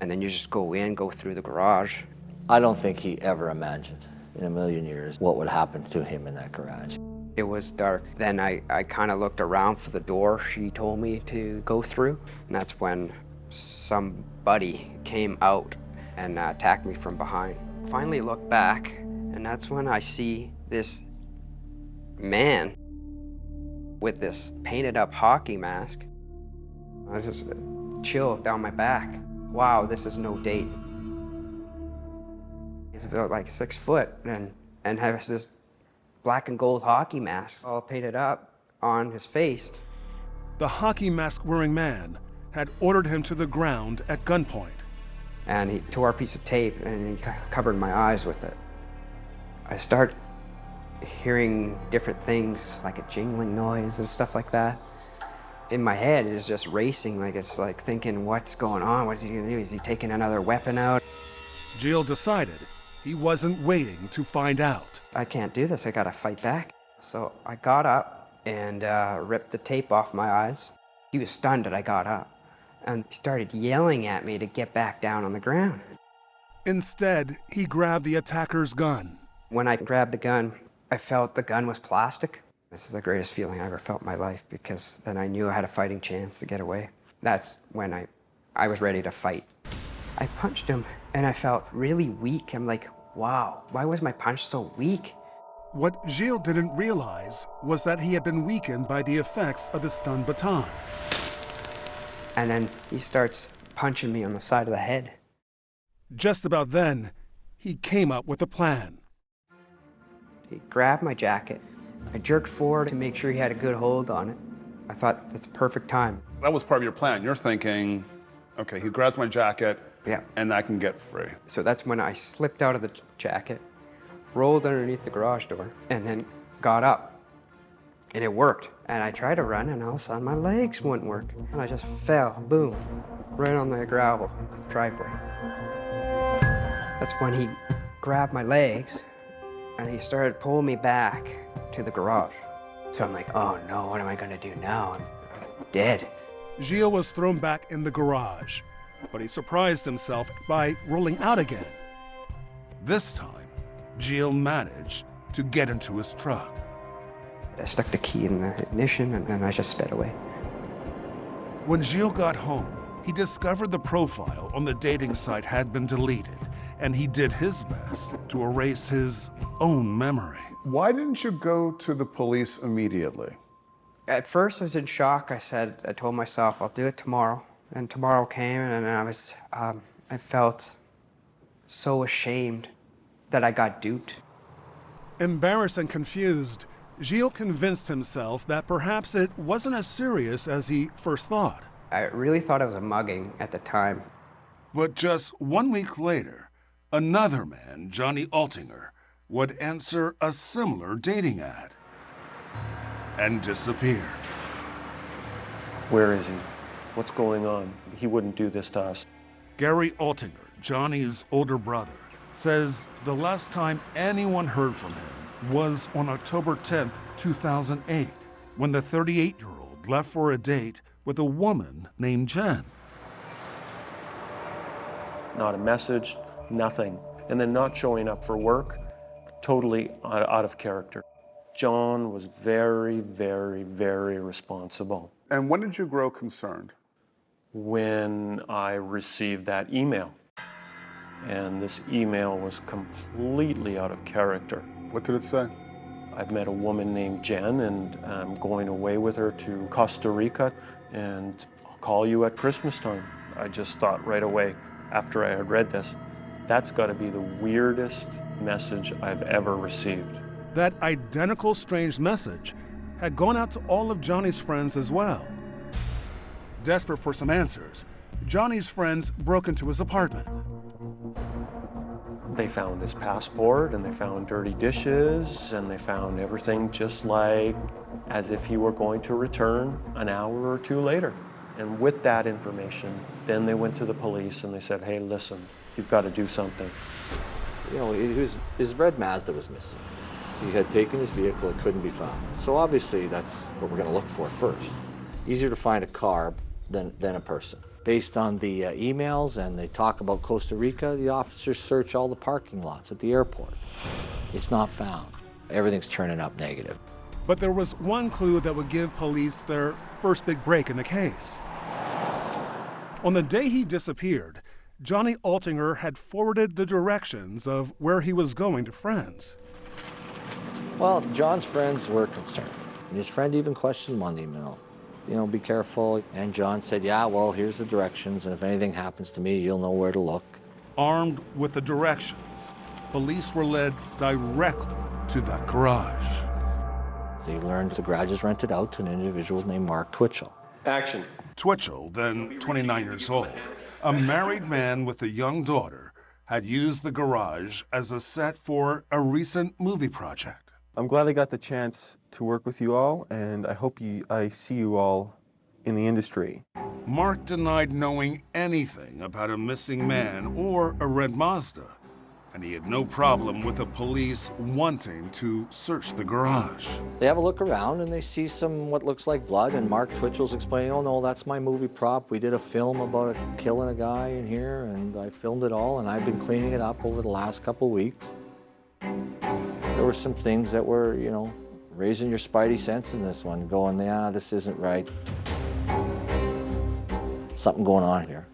And then you just go in, go through the garage. I don't think he ever imagined in a million years what would happen to him in that garage. It was dark. Then I kind of looked around for the door she told me to go through. And that's when somebody came out and attacked me from behind. Finally looked back, and that's when I see this man with this painted up hockey mask. I was just chill down my back. Wow, this is no date. He's about like 6 foot and has this black and gold hockey mask all painted up on his face. The hockey mask wearing man had ordered him to the ground at gunpoint. And he tore a piece of tape and he covered my eyes with it. I start hearing different things, like a jingling noise and stuff like that. In my head, it's just racing, like it's like thinking, what's going on? What's he gonna do? Is he taking another weapon out? Gilles decided he wasn't waiting to find out. I can't do this, I gotta fight back. So I got up and ripped the tape off my eyes. He was stunned that I got up and started yelling at me to get back down on the ground. Instead, he grabbed the attacker's gun. When I grabbed the gun, I felt the gun was plastic. This is the greatest feeling I ever felt in my life, because then I knew I had a fighting chance to get away. That's when I was ready to fight. I punched him and I felt really weak. I'm like, wow, why was my punch so weak? What Gilles didn't realize was that he had been weakened by the effects of the stun baton. And then he starts punching me on the side of the head. Just about then, he came up with a plan. He grabbed my jacket. I jerked forward to make sure he had a good hold on it. I thought, that's the perfect time. That was part of your plan. You're thinking, okay, he grabs my jacket, yeah, and I can get free. So that's when I slipped out of the jacket, rolled underneath the garage door, and then got up. And it worked. And I tried to run, and all of a sudden my legs wouldn't work. And I just fell, boom, right on the gravel driveway. That's when he grabbed my legs, and he started pulling me back to the garage. So I'm like, oh no, what am I gonna do now? I'm dead. Gilles was thrown back in the garage, but he surprised himself by rolling out again. This time, Gilles managed to get into his truck. I stuck the key in the ignition, and then I just sped away. When Gilles got home, he discovered the profile on the dating site had been deleted, and he did his best to erase his own memory. Why didn't you go to the police immediately? At first I was in shock. I told myself, I'll do it tomorrow. And tomorrow came, and I felt so ashamed that I got duped. Embarrassed and confused, Gilles convinced himself that perhaps it wasn't as serious as he first thought. I really thought it was a mugging at the time. But just 1 week later, another man, Johnny Altinger, would answer a similar dating ad and disappear. Where is he? What's going on? He wouldn't do this to us. Gary Altinger, Johnny's older brother, says the last time anyone heard from him was on October 10th, 2008, when the 38-year-old left for a date with a woman named Jen. Not a message, nothing. And then not showing up for work, totally out of character. John was very, very, very responsible. And when did you grow concerned? When I received that email. And this email was completely out of character. What did it say? I've met a woman named Jen, and I'm going away with her to Costa Rica, and I'll call you at Christmas time. I just thought right away, after I had read this, that's got to be the weirdest message I've ever received. That identical strange message had gone out to all of Johnny's friends as well. Desperate for some answers, Johnny's friends broke into his apartment. They found his passport, and they found dirty dishes, and they found everything just like as if he were going to return an hour or two later. And with that information, then they went to the police and they said, hey, listen, you've got to do something. You know, his red Mazda was missing. He had taken his vehicle, it couldn't be found. So obviously that's what we're gonna look for first. Easier to find a car than a person. Based on the emails and they talk about Costa Rica, the officers search all the parking lots at the airport. It's not found. Everything's turning up negative. But there was one clue that would give police their first big break in the case. On the day he disappeared, Johnny Altinger had forwarded the directions of where he was going to friends. Well, John's friends were concerned. And his friend even questioned him on the email. You know, be careful. And John said, yeah, well, here's the directions, and if anything happens to me, you'll know where to look. Armed with the directions, police were led directly to that garage. They learned the garage is rented out to an individual named Mark Twitchell. Action. Twitchell, then 29 years old, a married man with a young daughter, had used the garage as a set for a recent movie project. I'm glad I got the chance to work with you all, and I hope I see you all in the industry. Mark denied knowing anything about a missing man or a red Mazda. and he had no problem with the police wanting to search the garage. They have a look around and they see some what looks like blood, and Mark Twitchell's explaining, oh no, that's my movie prop. We did a film about killing a guy in here, and I filmed it all, and I've been cleaning it up over the last couple weeks. There were some things that were, you know, raising your spidey sense in this one, going, yeah, this isn't right. Something going on here.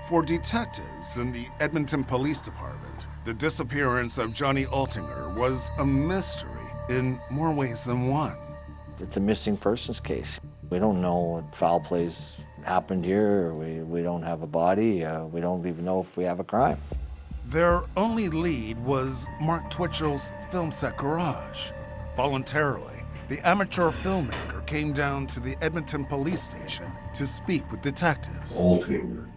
For detectives in the Edmonton Police Department, the disappearance of Johnny Altinger was a mystery in more ways than one. It's a missing persons case. We don't know what foul plays happened here. We don't have a body. We don't even know if we have a crime. Their only lead was Mark Twitchell's film set garage. Voluntarily, the amateur filmmaker came down to the Edmonton police station to speak with detectives. Altinger.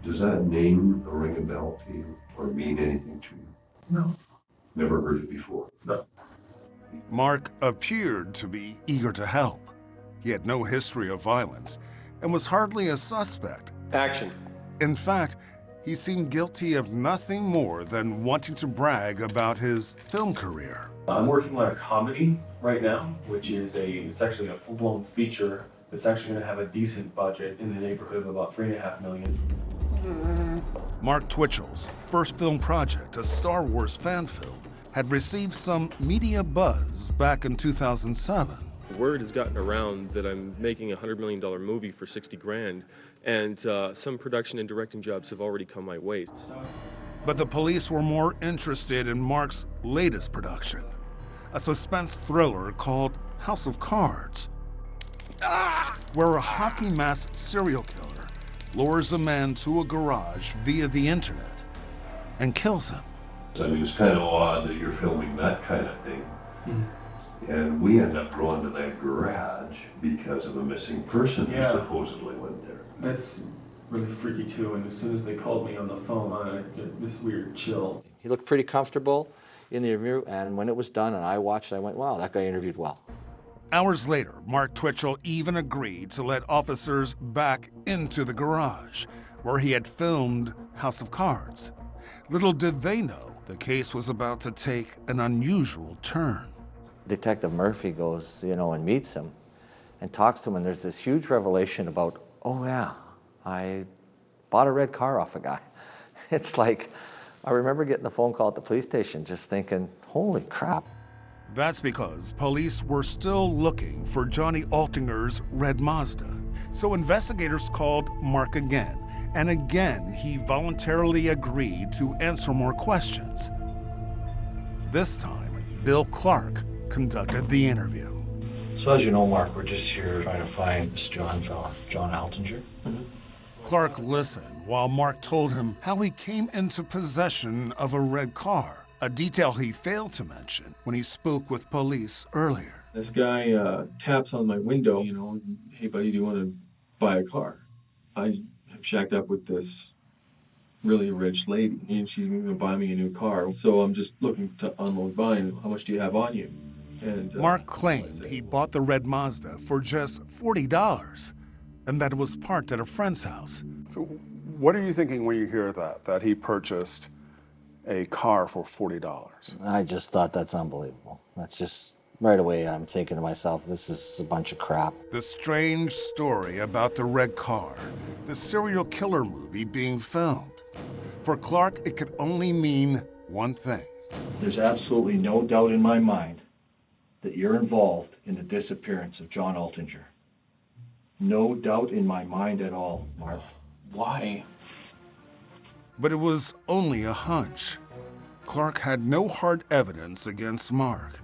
Does that name ring a bell to you or mean anything to you? No. Never heard it before? No. Mark appeared to be eager to help. He had no history of violence and was hardly a suspect. Action. In fact, he seemed guilty of nothing more than wanting to brag about his film career. I'm working on a comedy right now, which is it's actually a full-blown feature that's actually going to have a decent budget in the neighborhood of about $3.5 million. Mark Twitchell's first film project, a Star Wars fan film, had received some media buzz back in 2007. Word has gotten around that I'm making a $100 million movie for 60 grand, and some production and directing jobs have already come my way. But the police were more interested in Mark's latest production, a suspense thriller called House of Cards, where a hockey-masked serial killer lures a man to a garage via the internet and kills him. I mean, it's kind of odd that you're filming that kind of thing. Mm-hmm. And we end up going to that garage because of a missing person who supposedly went there. That's really freaky too, and as soon as they called me on the phone, I get this weird chill. He looked pretty comfortable in the interview, and when it was done and I watched it, I went, wow, that guy interviewed well. Hours later, Mark Twitchell even agreed to let officers back into the garage where he had filmed House of Cards. Little did they know the case was about to take an unusual turn. Detective Murphy goes, you know, and meets him and talks to him, and there's this huge revelation about, oh yeah, I bought a red car off a guy. It's like, I remember getting the phone call at the police station just thinking, holy crap. That's because police were still looking for Johnny Altinger's red Mazda. So investigators called Mark again, and again he voluntarily agreed to answer more questions. This time, Bill Clark conducted the interview. So as you know, Mark, we're just here trying to find this John fella, John Altinger. Mm-hmm. Clark listened while Mark told him how he came into possession of a red car, a detail he failed to mention when he spoke with police earlier. This guy taps on my window, you know, hey buddy, do you want to buy a car? I have shacked up with this really rich lady, and she's going to buy me a new car. So I'm just looking to unload mine. How much do you have on you? And Mark claimed he bought the red Mazda for just $40 and that it was parked at a friend's house. So what are you thinking when you hear that he purchased a car for $40? I just thought that's unbelievable. That's just, right away I'm thinking to myself, this is a bunch of crap. The strange story about the red car, the serial killer movie being filmed. For Clark, it could only mean one thing. There's absolutely no doubt in my mind that you're involved in the disappearance of John Altinger. No doubt in my mind at all, Mark. Why? But it was only a hunch. Clark had no hard evidence against Mark.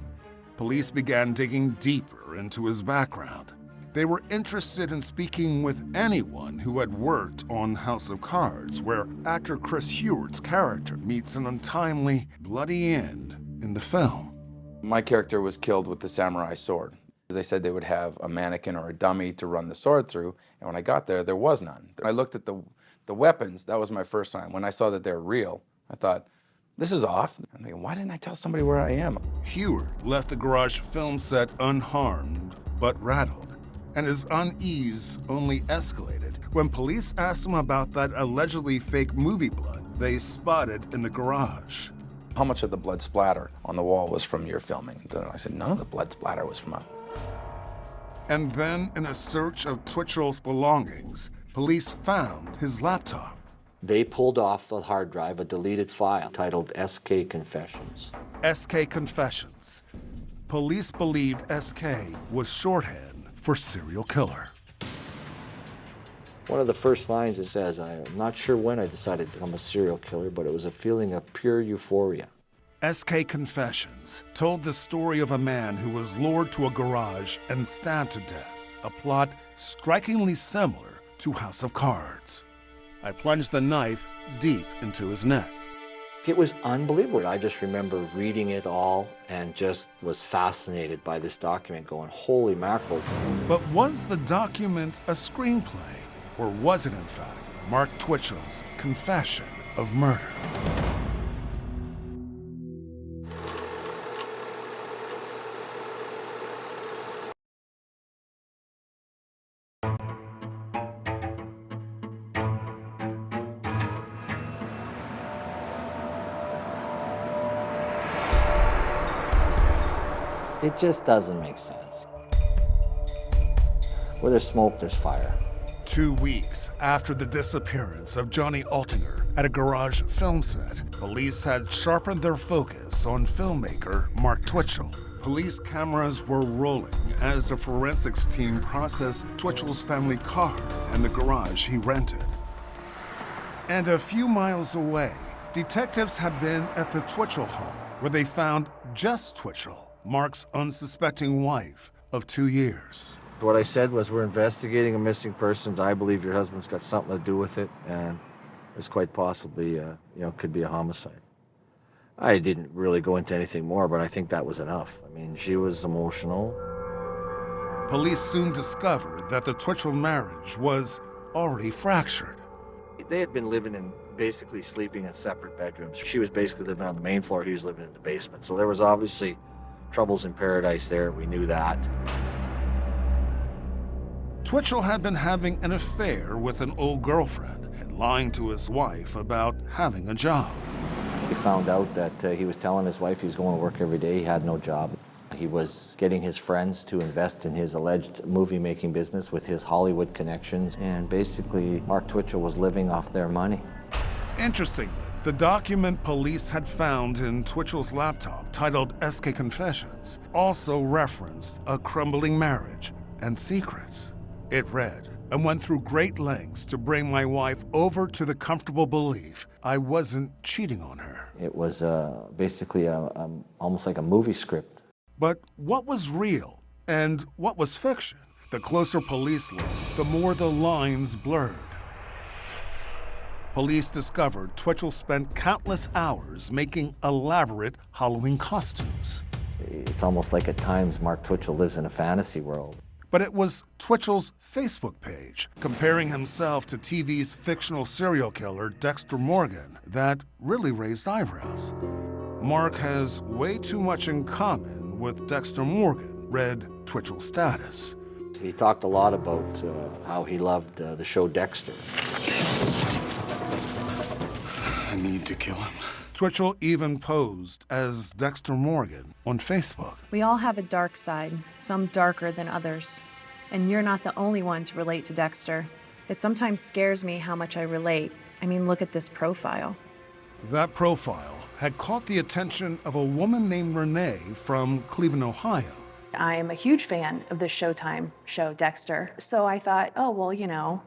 Police began digging deeper into his background. They were interested in speaking with anyone who had worked on House of Cards, where actor Chris Hewart's character meets an untimely, bloody end in the film. My character was killed with the samurai sword. As they said, they would have a mannequin or a dummy to run the sword through, and when I got there was none. I looked at the weapons. That was my first time. When I saw that they were real, I thought, This is off. I'm thinking, why didn't I tell somebody where I am? Heward left the garage film set unharmed, but rattled, and his unease only escalated when police asked him about that allegedly fake movie blood they spotted in the garage. How much of the blood splatter on the wall was from your filming? And I said, none of the blood splatter was from us. And then, in a search of Twitchell's belongings, police found his laptop. They pulled off a hard drive a deleted file titled SK Confessions. SK Confessions. Police believed SK was shorthand for serial killer. One of the first lines it says, I'm not sure when I decided to become a serial killer, but it was a feeling of pure euphoria. SK Confessions told the story of a man who was lured to a garage and stabbed to death, a plot strikingly similar to House of Cards. I plunged the knife deep into his neck. It was unbelievable. I just remember reading it all and just was fascinated by this document going, holy mackerel. But was the document a screenplay, or was it in fact Mark Twitchell's confession of murder? It just doesn't make sense. Where there's smoke, there's fire. 2 weeks after the disappearance of Johnny Altinger at a garage film set, police had sharpened their focus on filmmaker Mark Twitchell. Police cameras were rolling as the forensics team processed Twitchell's family car and the garage he rented. And a few miles away, detectives had been at the Twitchell home, where they found Jess Twitchell, Mark's unsuspecting wife of 2 years. What I said was, we're investigating a missing persons. I believe your husband's got something to do with it, and it's quite possibly, could be a homicide. I didn't really go into anything more, but I think that was enough. I mean, she was emotional. Police soon discovered that the Twitchell marriage was already fractured. They had been living in, basically sleeping in separate bedrooms. She was basically living on the main floor, he was living in the basement. So there was obviously troubles in paradise there, we knew that. Twitchell had been having an affair with an old girlfriend and lying to his wife about having a job. We found out that he was telling his wife he was going to work every day, he had no job. He was getting his friends to invest in his alleged movie-making business with his Hollywood connections, and basically Mark Twitchell was living off their money. Interestingly, the document police had found in Twitchell's laptop, titled SK Confessions, also referenced a crumbling marriage and secrets. It read, and went through great lengths to bring my wife over to the comfortable belief I wasn't cheating on her. It was basically almost like a movie script. But what was real and what was fiction? The closer police looked, the more the lines blurred. Police discovered Twitchell spent countless hours making elaborate Halloween costumes. It's almost like at times Mark Twitchell lives in a fantasy world. But it was Twitchell's Facebook page, comparing himself to TV's fictional serial killer Dexter Morgan, that really raised eyebrows. Mark has way too much in common with Dexter Morgan, read Twitchell's status. He talked a lot about how he loved the show Dexter. I need to kill him. Twitchell even posed as Dexter Morgan on Facebook. We all have a dark side, some darker than others. And you're not the only one to relate to Dexter. It sometimes scares me how much I relate. I mean, look at this profile. That profile had caught the attention of a woman named Renee from Cleveland, Ohio. I am a huge fan of the Showtime show Dexter, so I thought, oh, well,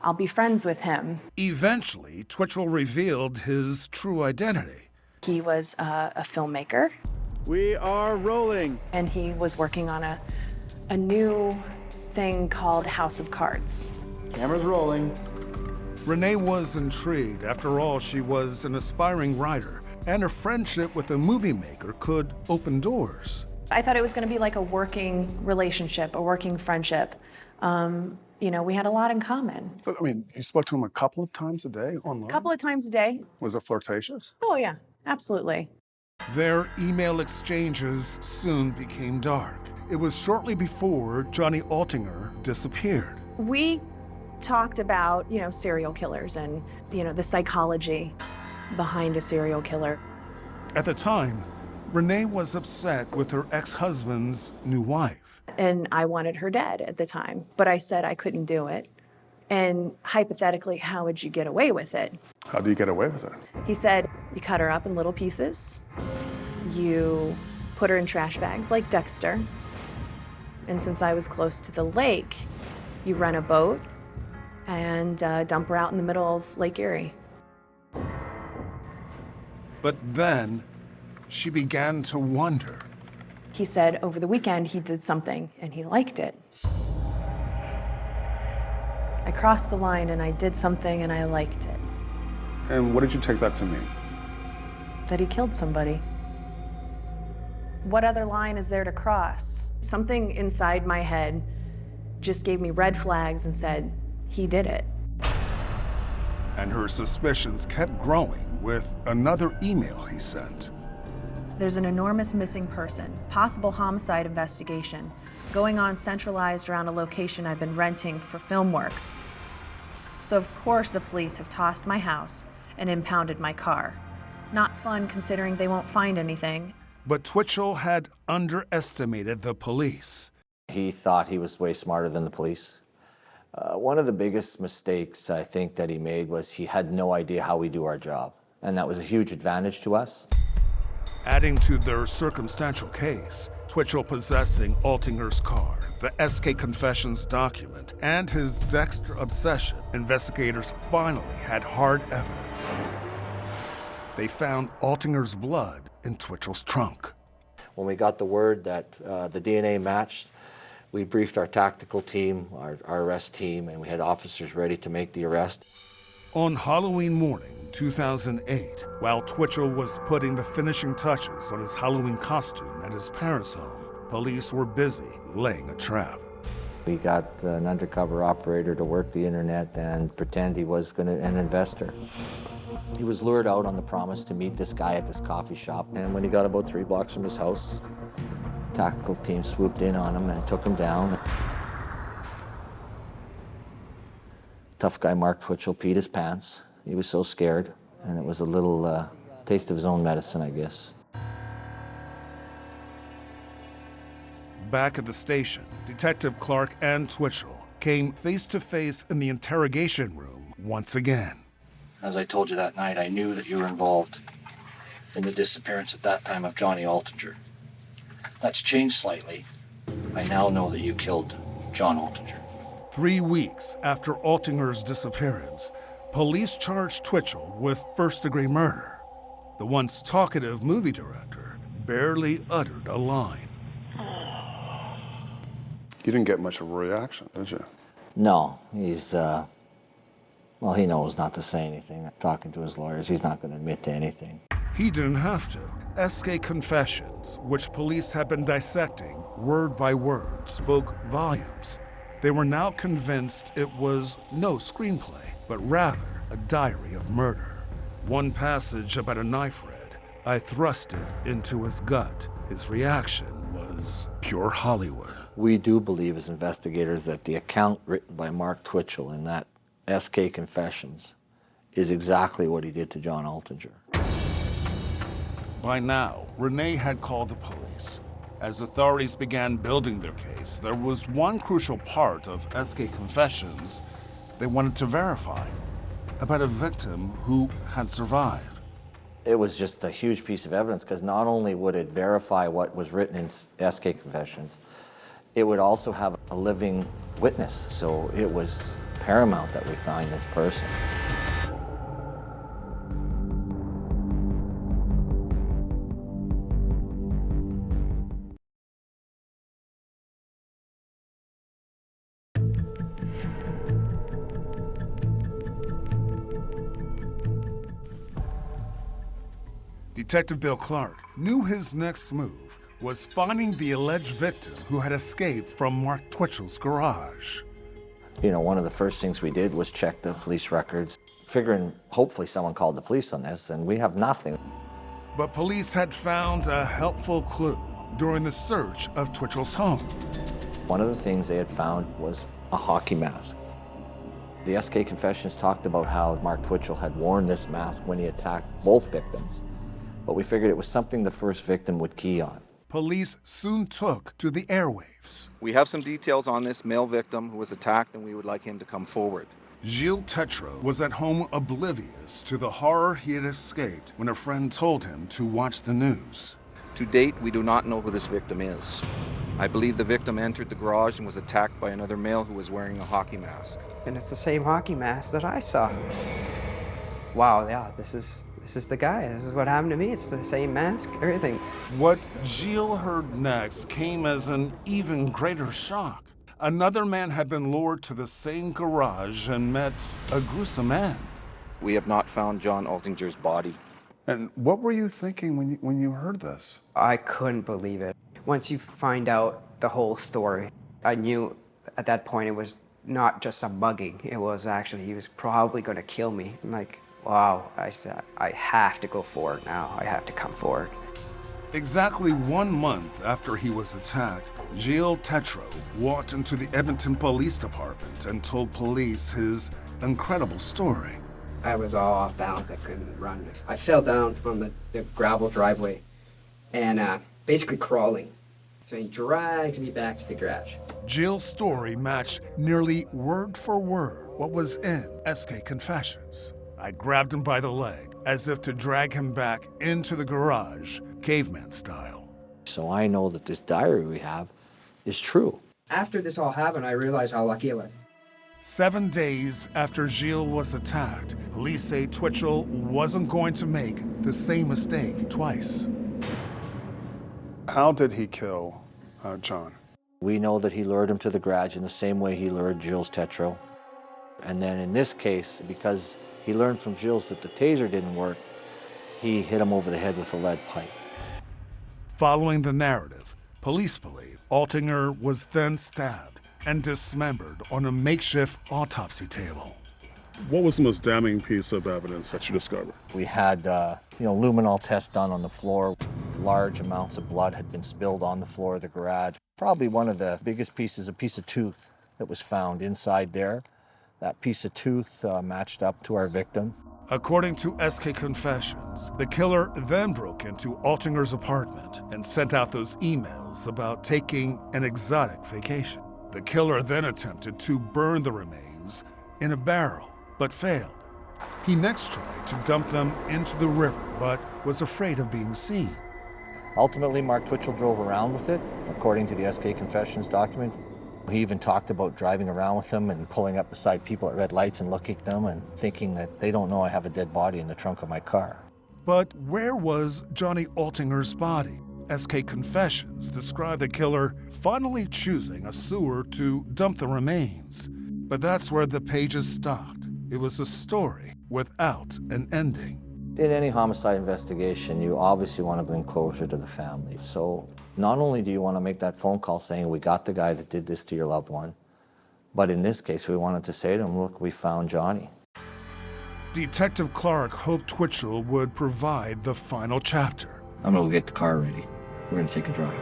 I'll be friends with him. Eventually, Twitchell revealed his true identity. He was a filmmaker. We are rolling. And he was working on a new thing called House of Cards. Camera's rolling. Renee was intrigued. After all, she was an aspiring writer, and her friendship with a movie maker could open doors. I thought it was going to be like a working relationship, a working friendship. We had a lot in common. But, you spoke to him a couple of times a day online? A couple of times a day. Was it flirtatious? Oh, yeah. Absolutely. Their email exchanges soon became dark. It was shortly before Johnny Altinger disappeared. We talked about, serial killers and, the psychology behind a serial killer. At the time, Renee was upset with her ex-husband's new wife. And I wanted her dead at the time, but I said I couldn't do it. And hypothetically, how would you get away with it? How do you get away with it? He said, you cut her up in little pieces. You put her in trash bags like Dexter. And since I was close to the lake, you rent a boat and dump her out in the middle of Lake Erie. But then she began to wonder. He said over the weekend he did something and he liked it. I crossed the line and I did something and I liked it. And what did you take that to mean? That he killed somebody. What other line is there to cross? Something inside my head just gave me red flags and said, he did it. And her suspicions kept growing with another email he sent. There's an enormous missing person, possible homicide investigation, going on centralized around a location I've been renting for film work. So of course the police have tossed my house and impounded my car. Not fun considering they won't find anything. But Twitchell had underestimated the police. He thought he was way smarter than the police. One of the biggest mistakes I think that he made was he had no idea how we do our job. And that was a huge advantage to us. Adding to their circumstantial case, Twitchell possessing Altinger's car, the SK Confessions document, and his Dexter obsession, investigators finally had hard evidence. They found Altinger's blood in Twitchell's trunk. When we got the word that the DNA matched, we briefed our tactical team, our arrest team, and we had officers ready to make the arrest. On Halloween morning, 2008, while Twitchell was putting the finishing touches on his Halloween costume at his parents' home, police were busy laying a trap. We got an undercover operator to work the internet and pretend he was an investor. He was lured out on the promise to meet this guy at this coffee shop, and when he got about 3 blocks from his house, the tactical team swooped in on him and took him down. Tough guy Mark Twitchell peed his pants. He was so scared, and it was a little taste of his own medicine, I guess. Back at the station, Detective Clark and Twitchell came face to face in the interrogation room once again. As I told you that night, I knew that you were involved in the disappearance at that time of Johnny Altinger. That's changed slightly. I now know that you killed John Altinger. 3 weeks after Altinger's disappearance, police charged Twitchell with first-degree murder. The once talkative movie director barely uttered a line. You didn't get much of a reaction, did you? No, he's, well, he knows not to say anything. Talking to his lawyers, he's not going to admit to anything. He didn't have to. SK Confessions, which police had been dissecting word by word, spoke volumes. They were now convinced it was no screenplay, but rather a diary of murder. One passage about a knife read, "I thrust it into his gut." His reaction was pure Hollywood. We do believe as investigators that the account written by Mark Twitchell in that SK Confessions is exactly what he did to John Altinger. By now, Renee had called the police. As authorities began building their case, there was one crucial part of SK Confessions they wanted to verify, about a victim who had survived. It was just a huge piece of evidence because not only would it verify what was written in SK Confessions, it would also have a living witness. So it was paramount that we find this person. Detective Bill Clark knew his next move was finding the alleged victim who had escaped from Mark Twitchell's garage. You know, one of the first things we did was check the police records, figuring hopefully someone called the police on this, and we have nothing. But police had found a helpful clue during the search of Twitchell's home. One of the things they had found was a hockey mask. The SK Confessions talked about how Mark Twitchell had worn this mask when he attacked both victims, but we figured it was something the first victim would key on. Police soon took to the airwaves. We have some details on this male victim who was attacked, and we would like him to come forward. Gilles Tetreault was at home oblivious to the horror he had escaped when a friend told him to watch the news. To date, we do not know who this victim is. I believe the victim entered the garage and was attacked by another male who was wearing a hockey mask. And it's the same hockey mask that I saw. Wow, yeah, this is the guy. This is what happened to me. It's the same mask, everything. What Gilles heard next came as an even greater shock. Another man had been lured to the same garage and met a gruesome end. We have not found John Altinger's body. And what were you thinking when you heard this? I couldn't believe it. Once you find out the whole story, I knew at that point it was not just a mugging. It was actually, he was probably going to kill me. I'm like, wow, I have to go forward now. I have to come forward. Exactly 1 month after he was attacked, Gilles Tetreault walked into the Edmonton Police Department and told police his incredible story. I was all off balance. I couldn't run. I fell down on the gravel driveway and basically crawling. So he dragged me back to the garage. Gilles' story matched nearly word for word what was in SK Confessions. I grabbed him by the leg, as if to drag him back into the garage, caveman style. So I know that this diary we have is true. After this all happened, I realized how lucky I was. 7 days after Gilles was attacked, police say Twitchell wasn't going to make the same mistake twice. How did he kill John? We know that he lured him to the garage in the same way he lured Gilles Tetreault. And then in this case, because he learned from Gilles that the taser didn't work, he hit him over the head with a lead pipe. Following the narrative, police believe Altinger was then stabbed and dismembered on a makeshift autopsy table. What was the most damning piece of evidence that you discovered? We had, luminol tests done on the floor. Large amounts of blood had been spilled on the floor of the garage. Probably one of the biggest pieces, a piece of tooth that was found inside there. That piece of tooth matched up to our victim. According to SK Confessions, the killer then broke into Altinger's apartment and sent out those emails about taking an exotic vacation. The killer then attempted to burn the remains in a barrel, but failed. He next tried to dump them into the river, but was afraid of being seen. Ultimately, Mark Twitchell drove around with it, according to the SK Confessions document. He even talked about driving around with them and pulling up beside people at red lights and looking at them and thinking that they don't know I have a dead body in the trunk of my car. But where was Johnny Altinger's body? SK Confessions described the killer finally choosing a sewer to dump the remains. But that's where the pages stopped. It was a story without an ending. In any homicide investigation, you obviously want to bring closure to the family. So not only do you want to make that phone call saying, we got the guy that did this to your loved one, but in this case, we wanted to say to him, look, we found Johnny. Detective Clark hoped Twitchell would provide the final chapter. I'm going to get the car ready. We're going to take a drive.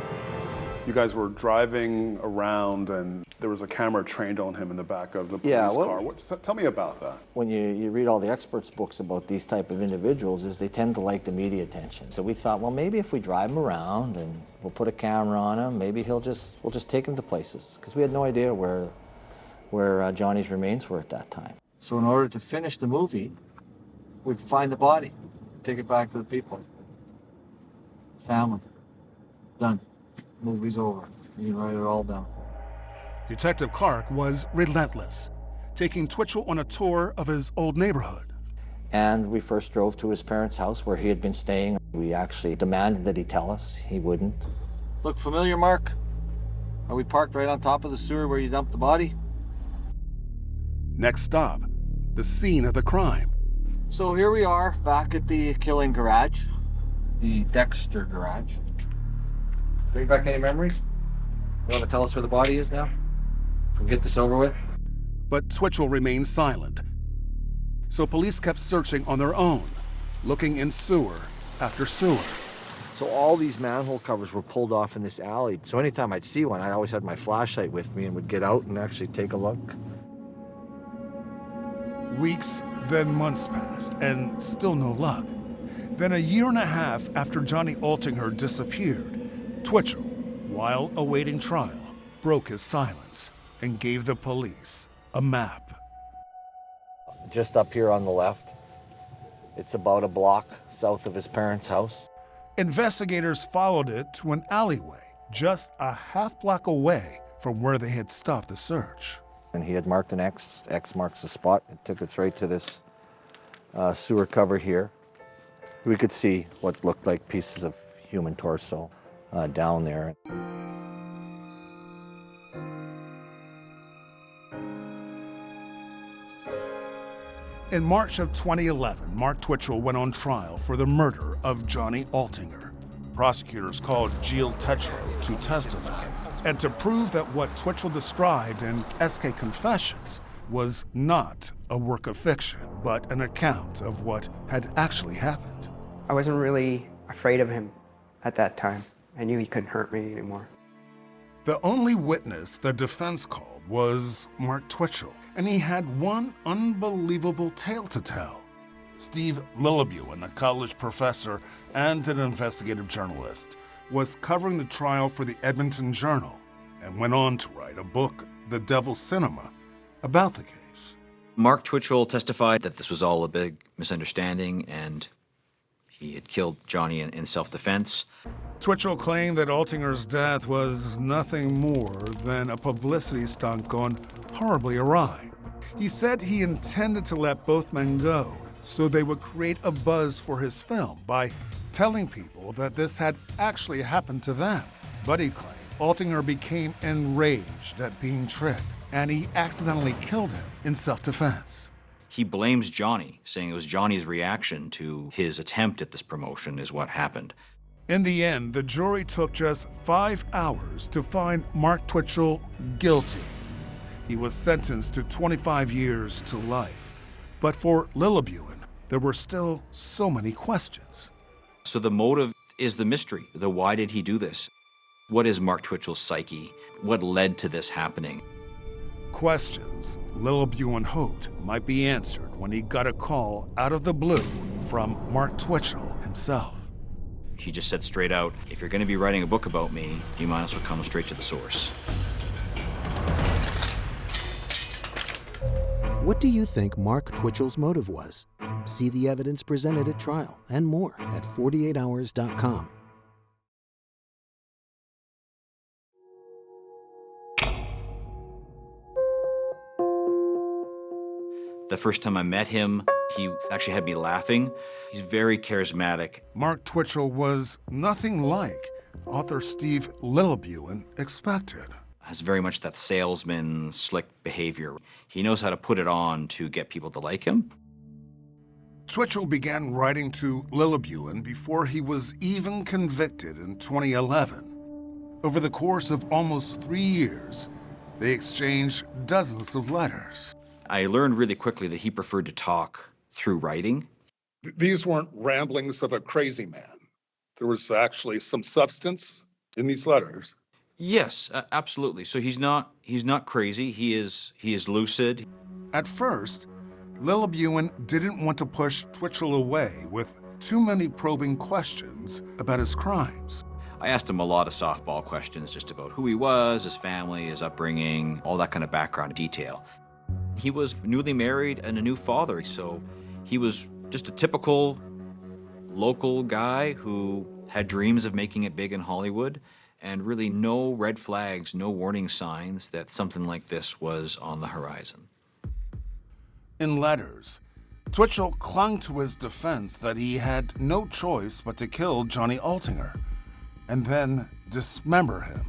You guys were driving around and there was a camera trained on him in the back of the police car. Tell me about that. When you read all the experts' books about these type of individuals, is they tend to like the media attention. So we thought, well, maybe if we drive him around and we'll put a camera on him, maybe we'll just take him to places. Because we had no idea where Johnny's remains were at that time. So in order to finish the movie, we find the body, take it back to the people. Family. Done. Movie's over. You can write it all down. Detective Clark was relentless, taking Twitchell on a tour of his old neighborhood. And we first drove to his parents' house where he had been staying. We actually demanded that he tell us. He wouldn't. Look familiar, Mark? Are we parked right on top of the sewer where you dumped the body? Next stop, the scene of the crime. So here we are, back at the killing garage, the Dexter garage. Bring back any memories? You want to tell us where the body is now? We'll get this over with. But Twitchell remained silent. So police kept searching on their own, looking in sewer after sewer. So all these manhole covers were pulled off in this alley. So anytime I'd see one, I always had my flashlight with me and would get out and actually take a look. Weeks, then months passed, and still no luck. Then a year and a half after Johnny Altinger disappeared, Twitchell, while awaiting trial, broke his silence and gave the police a map. Just up here on the left, it's about a block south of his parents' house. Investigators followed it to an alleyway just a half block away from where they had stopped the search. And he had marked an X. X marks the spot. It took us right to this sewer cover here. We could see what looked like pieces of human torso down there. In March of 2011, Mark Twitchell went on trial for the murder of Johnny Altinger. Prosecutors called Jill Tetreault to testify and to prove that what Twitchell described in SK Confessions was not a work of fiction, but an account of what had actually happened. I wasn't really afraid of him at that time. I knew he couldn't hurt me anymore. The only witness the defense called was Mark Twitchell, and he had one unbelievable tale to tell. Steve Lillebuen, a college professor and an investigative journalist, was covering the trial for the Edmonton Journal and went on to write a book, The Devil's Cinema, about the case. Mark Twitchell testified that this was all a big misunderstanding and he had killed Johnny in self-defense. Twitchell claimed that Altinger's death was nothing more than a publicity stunt gone horribly awry. He said he intended to let both men go so they would create a buzz for his film by telling people that this had actually happened to them. But he claimed Altinger became enraged at being tricked, and he accidentally killed him in self-defense. He blames Johnny, saying it was Johnny's reaction to his attempt at this promotion is what happened. In the end, the jury took just 5 hours to find Mark Twitchell guilty. He was sentenced to 25 years to life. But for Lillebuen, there were still so many questions. So the motive is the mystery. The why did he do this? What is Mark Twitchell's psyche? What led to this happening? Questions Lillebuen hoped might be answered when he got a call out of the blue from Mark Twitchell himself. He just said straight out, if you're going to be writing a book about me, you might as well come straight to the source. What do you think Mark Twitchell's motive was? See the evidence presented at trial and more at 48hours.com. The first time I met him, he actually had me laughing. He's very charismatic. Mark Twitchell was nothing like author Steve Lillebuen expected. Has very much that salesman, slick behavior. He knows how to put it on to get people to like him. Twitchell began writing to Lillebuen before he was even convicted in 2011. Over the course of almost 3 years, they exchanged dozens of letters. I learned really quickly that he preferred to talk through writing. These weren't ramblings of a crazy man. There was actually some substance in these letters. Yes, absolutely. So he's not crazy. He is lucid. At first, Lillebuen didn't want to push Twitchell away with too many probing questions about his crimes. I asked him a lot of softball questions just about who he was, his family, his upbringing, all that kind of background detail. He was newly married and a new father, so he was just a typical local guy who had dreams of making it big in Hollywood, and really no red flags, no warning signs that something like this was on the horizon. In letters, Twitchell clung to his defense that he had no choice but to kill Johnny Altinger and then dismember him.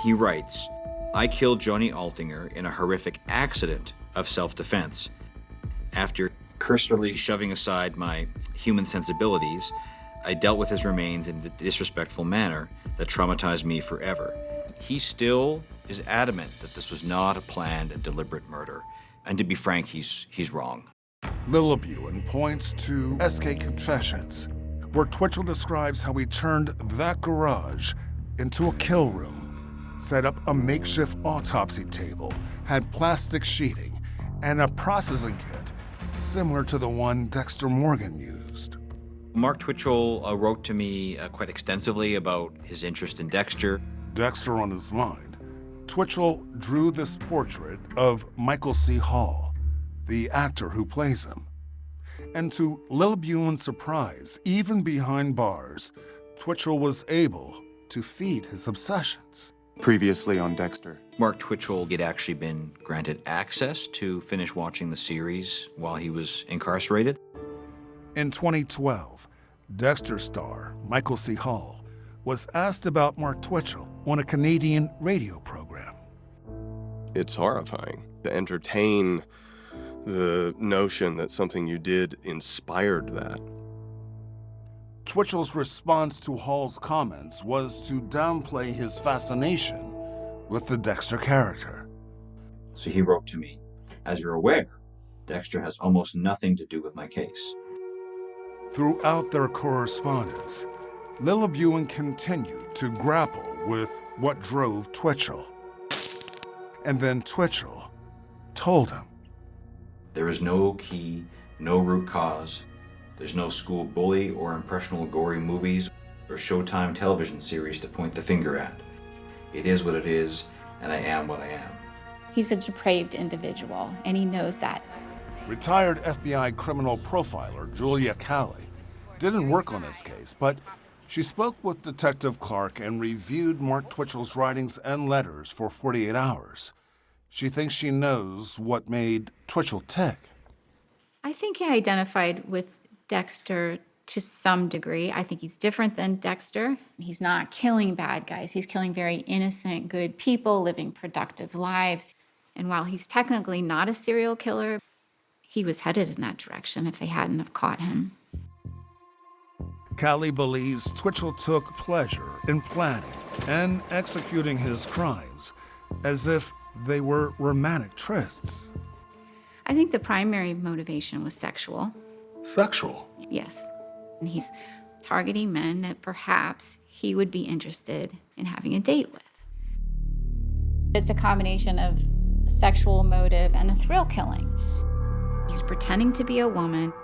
He writes, I killed Johnny Altinger in a horrific accident of self-defense. After cursorily shoving aside my human sensibilities, I dealt with his remains in a disrespectful manner that traumatized me forever. He still is adamant that this was not a planned and deliberate murder. And to be frank, he's wrong. Lillebuen points to SK Confessions, where Twitchell describes how he turned that garage into a kill room, set up a makeshift autopsy table, had plastic sheeting, and a processing kit similar to the one Dexter Morgan used. Mark Twitchell wrote to me quite extensively about his interest in Dexter. Dexter on his mind, Twitchell drew this portrait of Michael C. Hall, the actor who plays him. And to Lil Buell's surprise, even behind bars, Twitchell was able to feed his obsessions. Previously on Dexter. Mark Twitchell had actually been granted access to finish watching the series while he was incarcerated. In 2012, Dexter star Michael C. Hall was asked about Mark Twitchell on a Canadian radio program. It's horrifying to entertain the notion that something you did inspired that. Twitchell's response to Hall's comments was to downplay his fascination with the Dexter character. So he wrote to me, "As you're aware, Dexter has almost nothing to do with my case." Throughout their correspondence, Lil Buell continued to grapple with what drove Twitchell. And then Twitchell told him, There is no key, no root cause. There's no school bully or impressionable gory movies or Showtime television series to point the finger at. It is what it is, and I am what I am. He's a depraved individual, and he knows that. Retired FBI criminal profiler Julia Calley didn't work on this case, but she spoke with Detective Clark and reviewed Mark Twitchell's writings and letters for 48 hours. She thinks she knows what made Twitchell tick. I think he identified with Dexter to some degree. I think he's different than Dexter. He's not killing bad guys. He's killing very innocent, good people living productive lives. And while he's technically not a serial killer, he was headed in that direction if they hadn't have caught him. Calley believes Twitchell took pleasure in planning and executing his crimes as if they were romantic trysts. I think the primary motivation was sexual. Sexual? Yes. And he's targeting men that perhaps he would be interested in having a date with. It's a combination of sexual motive and a thrill killing. He's pretending to be a woman.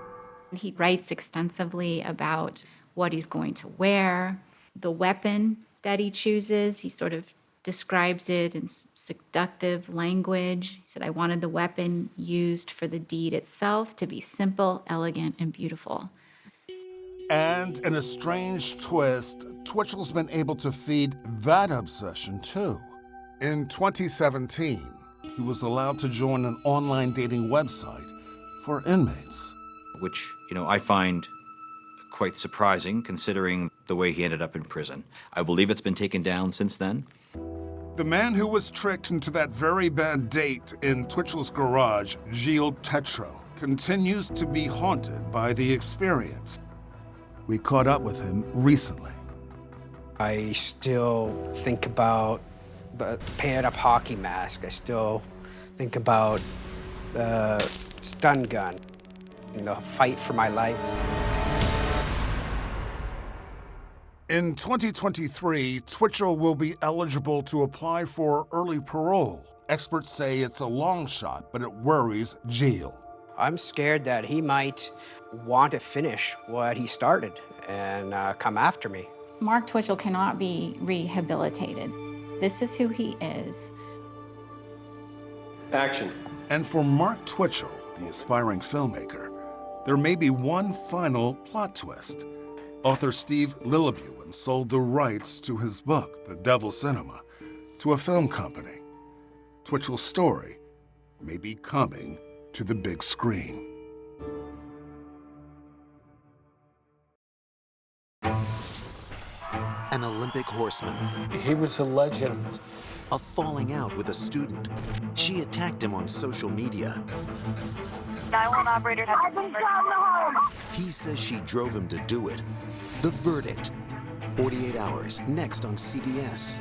He writes extensively about what he's going to wear, the weapon that he chooses. He sort of describes it in seductive language. He said, I wanted the weapon used for the deed itself to be simple, elegant, and beautiful. And in a strange twist, Twitchell's been able to feed that obsession too. In 2017, he was allowed to join an online dating website for inmates. Which, I find quite surprising considering the way he ended up in prison. I believe it's been taken down since then. The man who was tricked into that very bad date in Twitchell's garage, Gilles Tetreault, continues to be haunted by the experience. We caught up with him recently. I still think about the painted up hockey mask. I still think about the stun gun, the fight for my life. In 2023, Twitchell will be eligible to apply for early parole. Experts say it's a long shot, but it worries Gilles. I'm scared that he might want to finish what he started and come after me. Mark Twitchell cannot be rehabilitated. This is who he is. Action. And for Mark Twitchell, the aspiring filmmaker, there may be one final plot twist. Author Steve Lillibuen sold the rights to his book, The Devil Cinema, to a film company. Twitchell's story may be coming to the big screen. An Olympic horseman. He was a legend. A falling out with a student. She attacked him on social media. 911 operator has been shot in the home. He says she drove him to do it. The verdict. 48 hours, next on CBS.